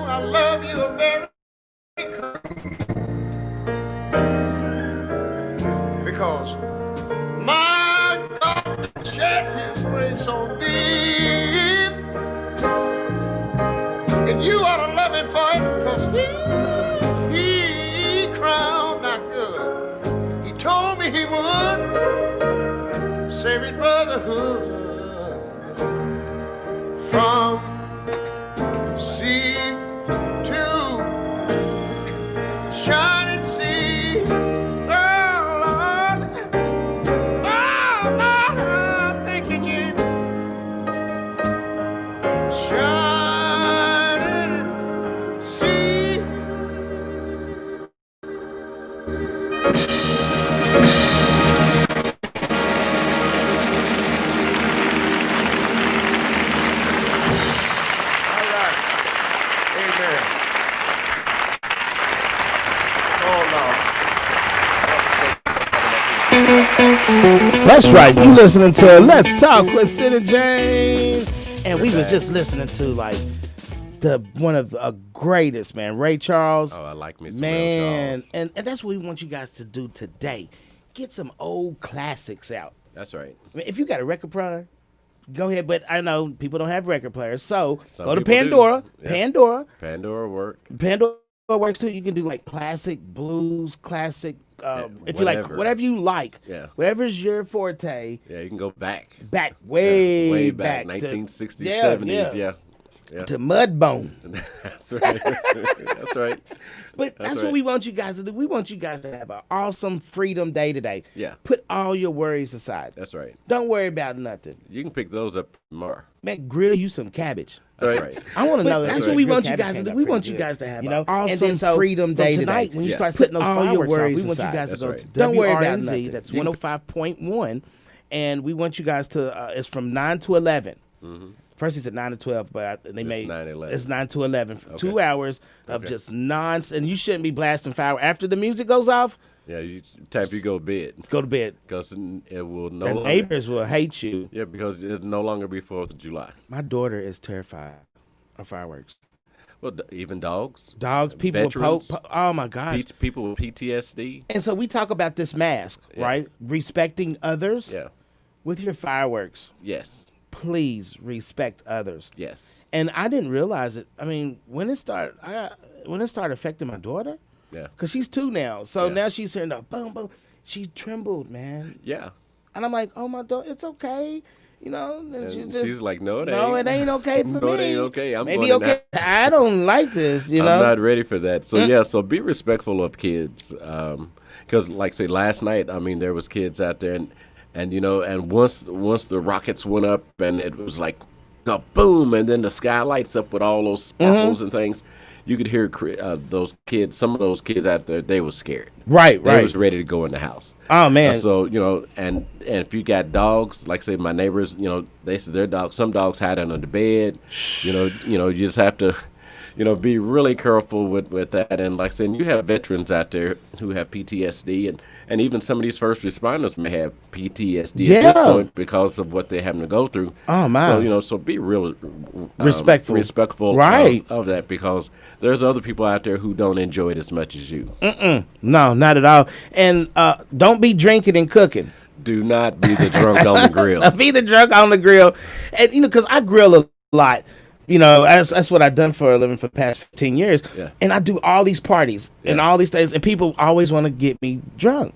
I love you, America, because my God shed His grace on thee, and you ought to love Him for it, because He crowned my good. He told me He would save it, brotherhood, shining sea. That's right. You listening to Let's Talk with Sid and James, and we was just listening to like one of the greatest, man, Ray Charles. Oh, I like me some man, Ray Charles. and that's what we want you guys to do today. Get some old classics out. That's right. I mean, if you got a record player, go ahead. But I know people don't have record players, so Some go to people do. Pandora. Yeah. Pandora work. Pandora works too. You can do like classic blues, classic. If you like whatever you like, Yeah. whatever's your forte. Yeah, you can go back. Way back, to- 1960s, yeah, 70s, yeah. yeah. To Mudbone. That's right. That's right. But that's what we want you guys to do. We want you guys to have an awesome Freedom Day today. Yeah. Put all your worries aside. That's right. Don't worry about nothing. You can pick those up tomorrow. Man, grill you some cabbage. That's right. I want to know. That's That's what we want you guys to do. We want you guys to have an awesome Freedom Day tonight, today. when you Yeah. start Put setting those all your fireworks off, worries we want you aside. guys to That's go right. to Don't worry about WRNZ, nothing. that's 105.1, and we want you guys to. It's from 9 to 11. First he said 9 to 12, but they made 9-11. it's 9 to 11. Okay. 2 hours of Okay. just and you shouldn't be blasting fire after the music goes off. Yeah, time for you to go to bed. Go to bed. Because it will no The longer. neighbors will hate you. Yeah, because it'll no longer be 4th of July. My daughter is terrified of fireworks. Well, even dogs. Dogs, people with veterans, oh my gosh. people with PTSD. And so we talk about this mask, right? Respecting others. Yeah. With your fireworks. Yes. Please respect others. Yes. And I didn't realize it. I mean, when it started affecting my daughter. Yeah. Because she's 2 now. So now she's hearing the boom, boom. She trembled, man. Yeah. And I'm like, oh, my daughter, it's okay. You know, and She's like, no, it ain't. No, it ain't okay for me. No, it ain't okay. I'm Maybe going okay. I don't like this, you know. I'm not ready for that. So, yeah, so be respectful of kids. Because, like, say, last night, I mean, there was kids out there, and you know, and once the rockets went up, and it was like a boom, and then the sky lights up with all those sparkles and things, you could hear those kids, some of those kids out there, they were scared. Right. They was ready to go in the house. Oh, man. So, you know, and if you got dogs, like say my neighbors, you know, they said their dogs, some dogs hide under the bed. You know, you just have to, you know, be really careful with that. And like I said, you have veterans out there who have PTSD, and even some of these first responders may have PTSD at this point because of what they're having to go through. Oh, man. So, you know, so be real respectful right. of that, because there's other people out there who don't enjoy it as much as you. No, not at all. And don't be drinking and cooking. Do not be the drunk on the grill. Be the drunk on the grill. And, you know, because I grill a lot. You know, that's what I've done for a living for the past 15 years. Yeah. And I do all these parties and all these things, and people always want to get me drunk.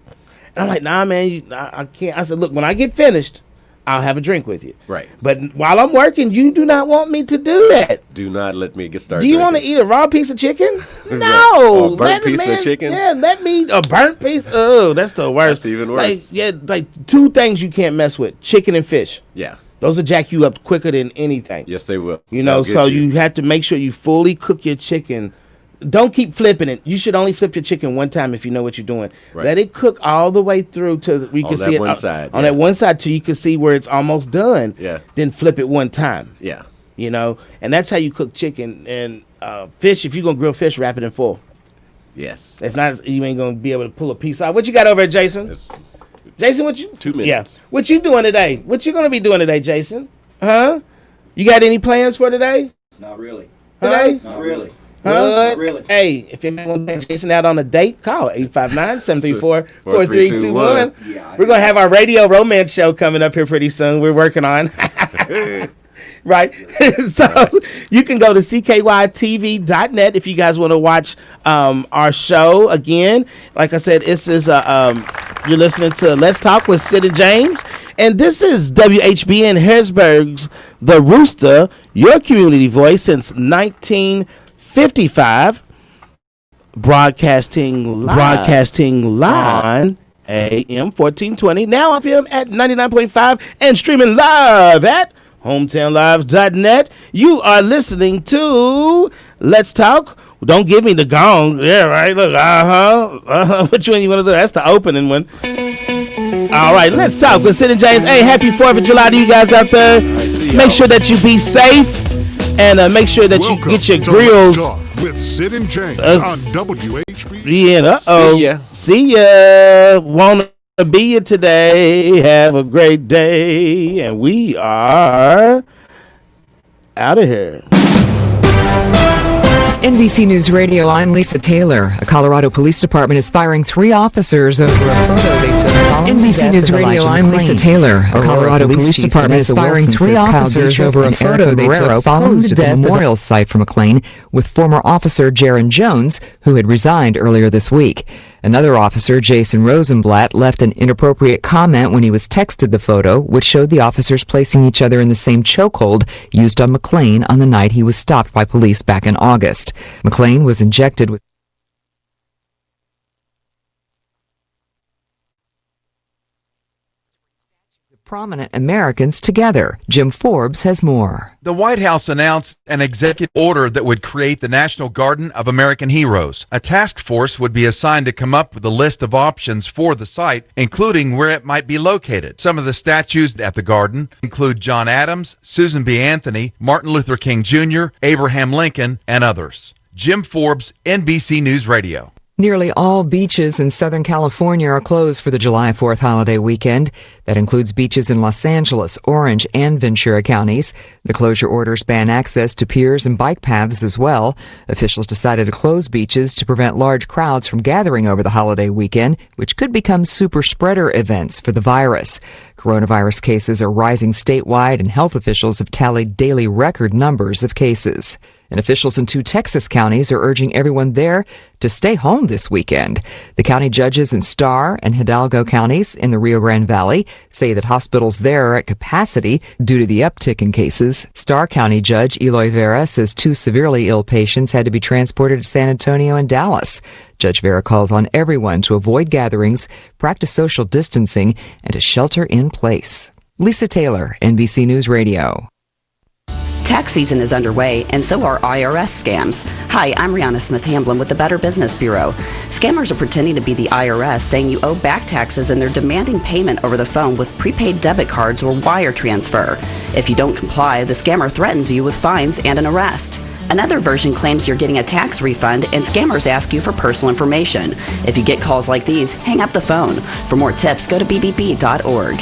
And I'm like, nah, man, I can't. I said, look, when I get finished, I'll have a drink with you. Right. But while I'm working, you do not want me to do that. Do not let me get started. Do you want to eat a raw piece of chicken? No. Or a burnt piece of chicken? Yeah, let me a burnt piece. Oh, that's the worst. That's even worse. Like 2 things you can't mess with: chicken and fish. Yeah. Those will jack you up quicker than anything. Yes, they will. You know, They'll so get you have to make sure you fully cook your chicken. Don't keep flipping it. You should only flip your chicken one time if you know what you're doing. Right. Let it cook all the way through till we On can that see it one side, on yeah. that one side till you can see where it's almost done. Yeah. Then flip it one time. Yeah. You know, and that's how you cook chicken and fish. If you're gonna grill fish, wrap it in foil. Yes. If not, you ain't gonna be able to pull a piece out. What you got over there, Jason? Jason, what you? 2 minutes. Yeah. What you doing today? What you gonna be doing today, Jason? Huh? You got any plans for today? Not really. Today? Not really. Huh? Not really. Hey, if you want to take Jason out on a date, call 859-734-4321. We're going to have our radio romance show coming up here pretty soon. We're working on. Right. So you can go to ckytv.net if you guys want to watch our show again. Like I said, this is you're listening to Let's Talk with Sid and James. And this is WHBN Harrisburg's The Rooster, your community voice since 1955. Broadcasting live on AM 1420. Now on FM at 99.5 and streaming live at hometownlives.net. You are listening to Let's Talk. Don't give me the gong. Yeah, right. Look, Which one you want to do? That's the opening one. All right, let's talk with Sid and James. Hey, happy 4th of July to you guys out there. Make sure that you be safe and make sure that you get your grills. With Sid and James on WHB. Yeah, See ya. Wanna be you today. Have a great day. And we are out of here. NBC News Radio, I'm Lisa Taylor. A Colorado Police Department is firing 3 officers over a photo they took following NBC News Radio, I'm Lisa Taylor. A Colorado Police Department is firing 3 officers over a photo they took following the death at the memorial site for McLean with former officer Jaron Jones, who had resigned earlier this week. Another officer, Jason Rosenblatt, left an inappropriate comment when he was texted the photo, which showed the officers placing each other in the same chokehold used on McLean on the night he was stopped by police back in August. McLean was injected with prominent Americans together. Jim Forbes has more. The White House announced an executive order that would create the National Garden of American Heroes. A task force would be assigned to come up with a list of options for the site, including where it might be located. Some of the statues at the garden include John Adams, Susan B. Anthony, Martin Luther King Jr., Abraham Lincoln, and others. Jim Forbes, NBC News Radio. Nearly all beaches in Southern California are closed for the July 4th holiday weekend. That includes beaches in Los Angeles, Orange, and Ventura counties. The closure orders ban access to piers and bike paths as well. Officials decided to close beaches to prevent large crowds from gathering over the holiday weekend, which could become super spreader events for the virus. Coronavirus cases are rising statewide, and health officials have tallied daily record numbers of cases. And officials in 2 Texas counties are urging everyone there to stay home this weekend. The county judges in Starr and Hidalgo counties in the Rio Grande Valley say that hospitals there are at capacity due to the uptick in cases. Starr County Judge Eloy Vera says 2 severely ill patients had to be transported to San Antonio and Dallas. Judge Vera calls on everyone to avoid gatherings, practice social distancing, and to shelter in place. Lisa Taylor, NBC News Radio. Tax season is underway, and so are IRS scams. Hi, I'm Rihanna Smith-Hamblin with the Better Business Bureau. Scammers are pretending to be the IRS, saying you owe back taxes, and they're demanding payment over the phone with prepaid debit cards or wire transfer. If you don't comply, the scammer threatens you with fines and an arrest. Another version claims you're getting a tax refund, and scammers ask you for personal information. If you get calls like these, hang up the phone. For more tips, go to bbb.org.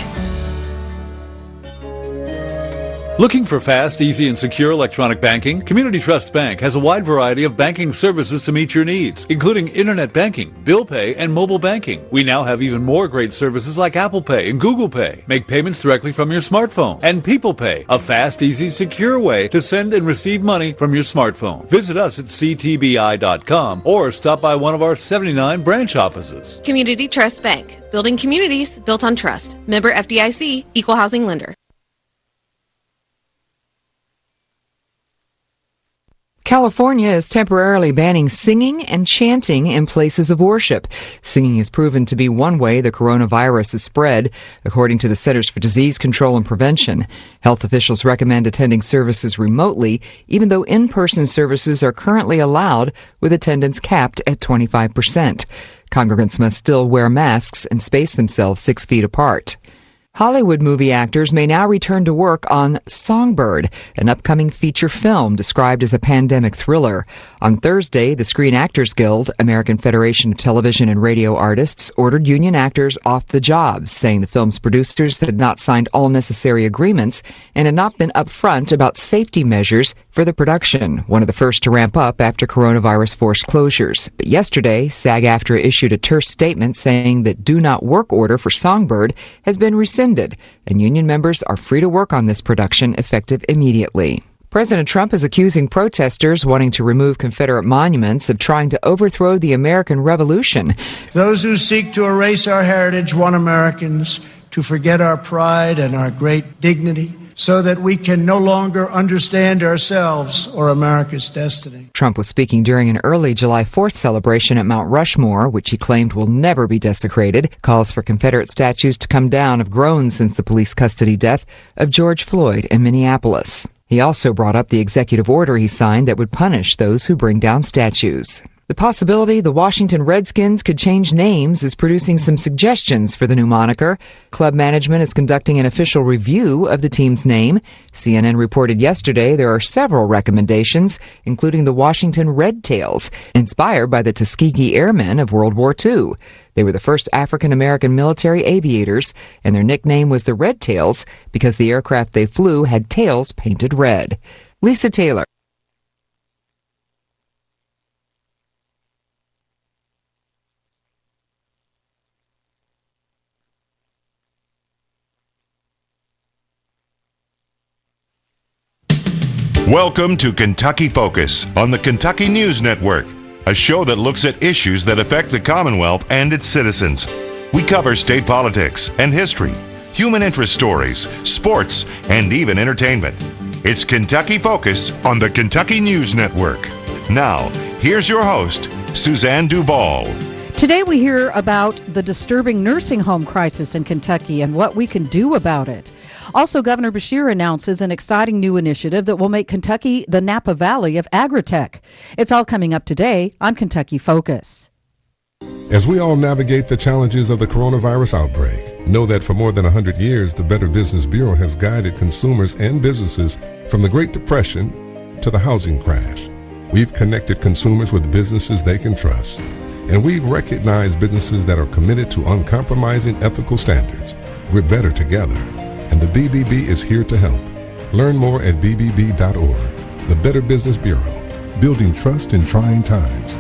Looking for fast, easy, and secure electronic banking? Community Trust Bank has a wide variety of banking services to meet your needs, including internet banking, bill pay, and mobile banking. We now have even more great services like Apple Pay and Google Pay. Make payments directly from your smartphone. And People Pay, a fast, easy, secure way to send and receive money from your smartphone. Visit us at ctbi.com or stop by one of our 79 branch offices. Community Trust Bank, building communities built on trust. Member FDIC, Equal Housing Lender. California is temporarily banning singing and chanting in places of worship. Singing has proven to be one way the coronavirus is spread, according to the Centers for Disease Control and Prevention. Health officials recommend attending services remotely, even though in-person services are currently allowed, with attendance capped at 25%. Congregants must still wear masks and space themselves 6 feet apart. Hollywood movie actors may now return to work on Songbird, an upcoming feature film described as a pandemic thriller. On Thursday, the Screen Actors Guild, American Federation of Television and Radio Artists, ordered union actors off the jobs, saying the film's producers had not signed all necessary agreements and had not been upfront about safety measures for the production, one of the first to ramp up after coronavirus forced closures. But yesterday, SAG-AFTRA issued a terse statement saying that do not work order for Songbird has been rescinded, and union members are free to work on this production effective immediately. President Trump is accusing protesters wanting to remove Confederate monuments of trying to overthrow the American Revolution. Those who seek to erase our heritage want Americans to forget our pride and our great dignity, so that we can no longer understand ourselves or America's destiny. Trump was speaking during an early July 4th celebration at Mount Rushmore, which he claimed will never be desecrated. Calls for Confederate statues to come down have grown since the police custody death of George Floyd in Minneapolis. He also brought up the executive order he signed that would punish those who bring down statues. The possibility the Washington Redskins could change names is producing some suggestions for the new moniker. Club management is conducting an official review of the team's name. CNN reported yesterday there are several recommendations, including the Washington Red Tails, inspired by the Tuskegee Airmen of World War II. They were the first African-American military aviators, and their nickname was the Red Tails because the aircraft they flew had tails painted red. Lisa Taylor. Welcome to Kentucky Focus on the Kentucky News Network, a show that looks at issues that affect the Commonwealth and its citizens. We cover state politics and history, human interest stories, sports, and even entertainment. It's Kentucky Focus on the Kentucky News Network. Now, here's your host, Suzanne Duval. Today we hear about the disturbing nursing home crisis in Kentucky and what we can do about it. Also, Governor Beshear announces an exciting new initiative that will make Kentucky the Napa Valley of agritech. It's all coming up today on Kentucky Focus. As we all navigate the challenges of the coronavirus outbreak, know that for more than 100 years, the Better Business Bureau has guided consumers and businesses from the Great Depression to the housing crash. We've connected consumers with businesses they can trust, and we've recognized businesses that are committed to uncompromising ethical standards. We're better together, and the BBB is here to help. Learn more at bbb.org. The Better Business Bureau, building trust in trying times.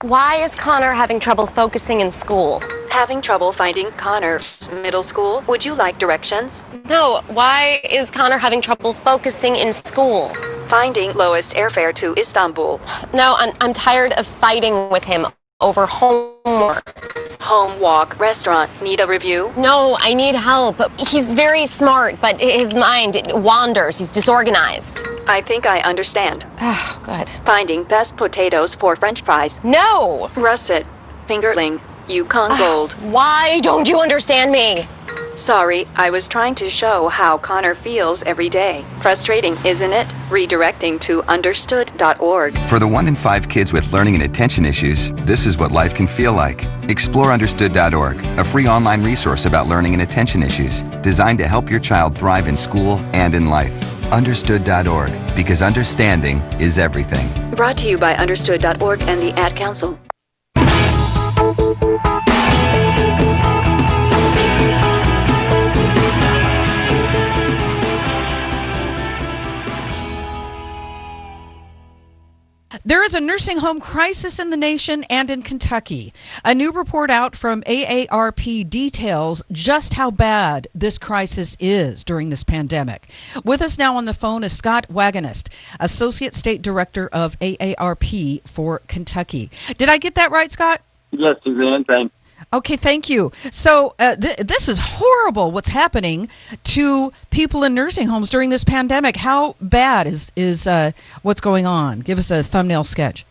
Why is Connor having trouble focusing in school? Having trouble finding Connor's middle school? Would you like directions? No, why is Connor having trouble focusing in school? Finding lowest airfare to Istanbul. No, I'm tired of fighting with him over homework. Home, walk, restaurant. Need a review? No, I need help. He's very smart, but his mind wanders. He's disorganized. I think I understand. Oh, good. Finding best potatoes for French fries. No! Russet, fingerling, Yukon Gold. Why don't you understand me? Sorry, I was trying to show how Connor feels every day. Frustrating, isn't it? Redirecting to understood.org. For the 1 in 5 kids with learning and attention issues, this is what life can feel like. Explore understood.org, a free online resource about learning and attention issues, designed to help your child thrive in school and in life. Understood.org, because understanding is everything. Brought to you by understood.org and the Ad Council. There is a nursing home crisis in the nation and in Kentucky. A new report out from AARP details just how bad this crisis is during this pandemic. With us now on the phone is Scott Wagonist, Associate State Director of AARP for Kentucky. Did I get that right, Scott? Yes, Suzanne, thanks. Okay, thank you. So this is horrible what's happening to people in nursing homes during this pandemic. How bad is what's going on? Give us a thumbnail sketch.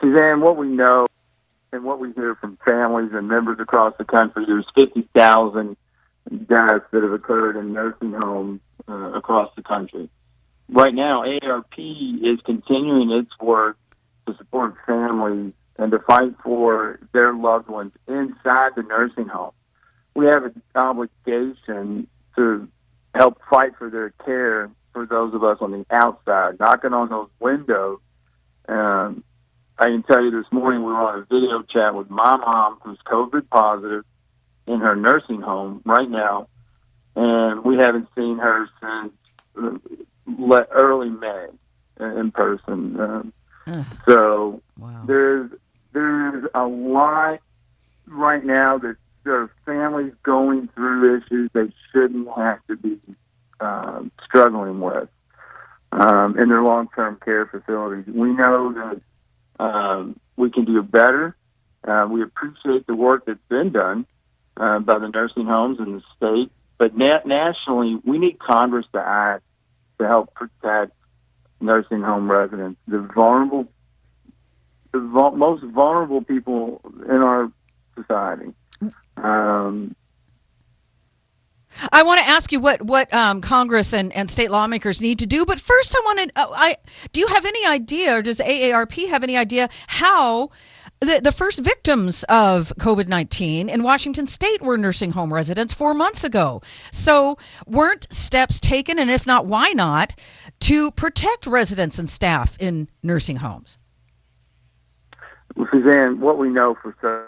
Suzanne, what we know and what we hear from families and members across the country, there's 50,000 deaths that have occurred in nursing homes across the country. Right now, AARP is continuing its work to support families and to fight for their loved ones inside the nursing home. We have an obligation to help fight for their care for those of us on the outside, knocking on those windows. I can tell you this morning we were on a video chat with my mom, who's COVID positive, in her nursing home right now, and we haven't seen her since early May in person. So wow. There's a lot right now that there are families going through issues they shouldn't have to be struggling with in their long-term care facilities. We know that we can do better. We appreciate the work that's been done by the nursing homes and the state But nationally, we need Congress to act to help protect nursing home residents, the most vulnerable people in our society. I want to ask you what Congress and state lawmakers need to do. But first, do you have any idea, or does AARP have any idea how the first victims of COVID-19 in Washington State were nursing home residents 4 months ago? So weren't steps taken, and if not, why not, to protect residents and staff in nursing homes? Well, Suzanne, what we know for certain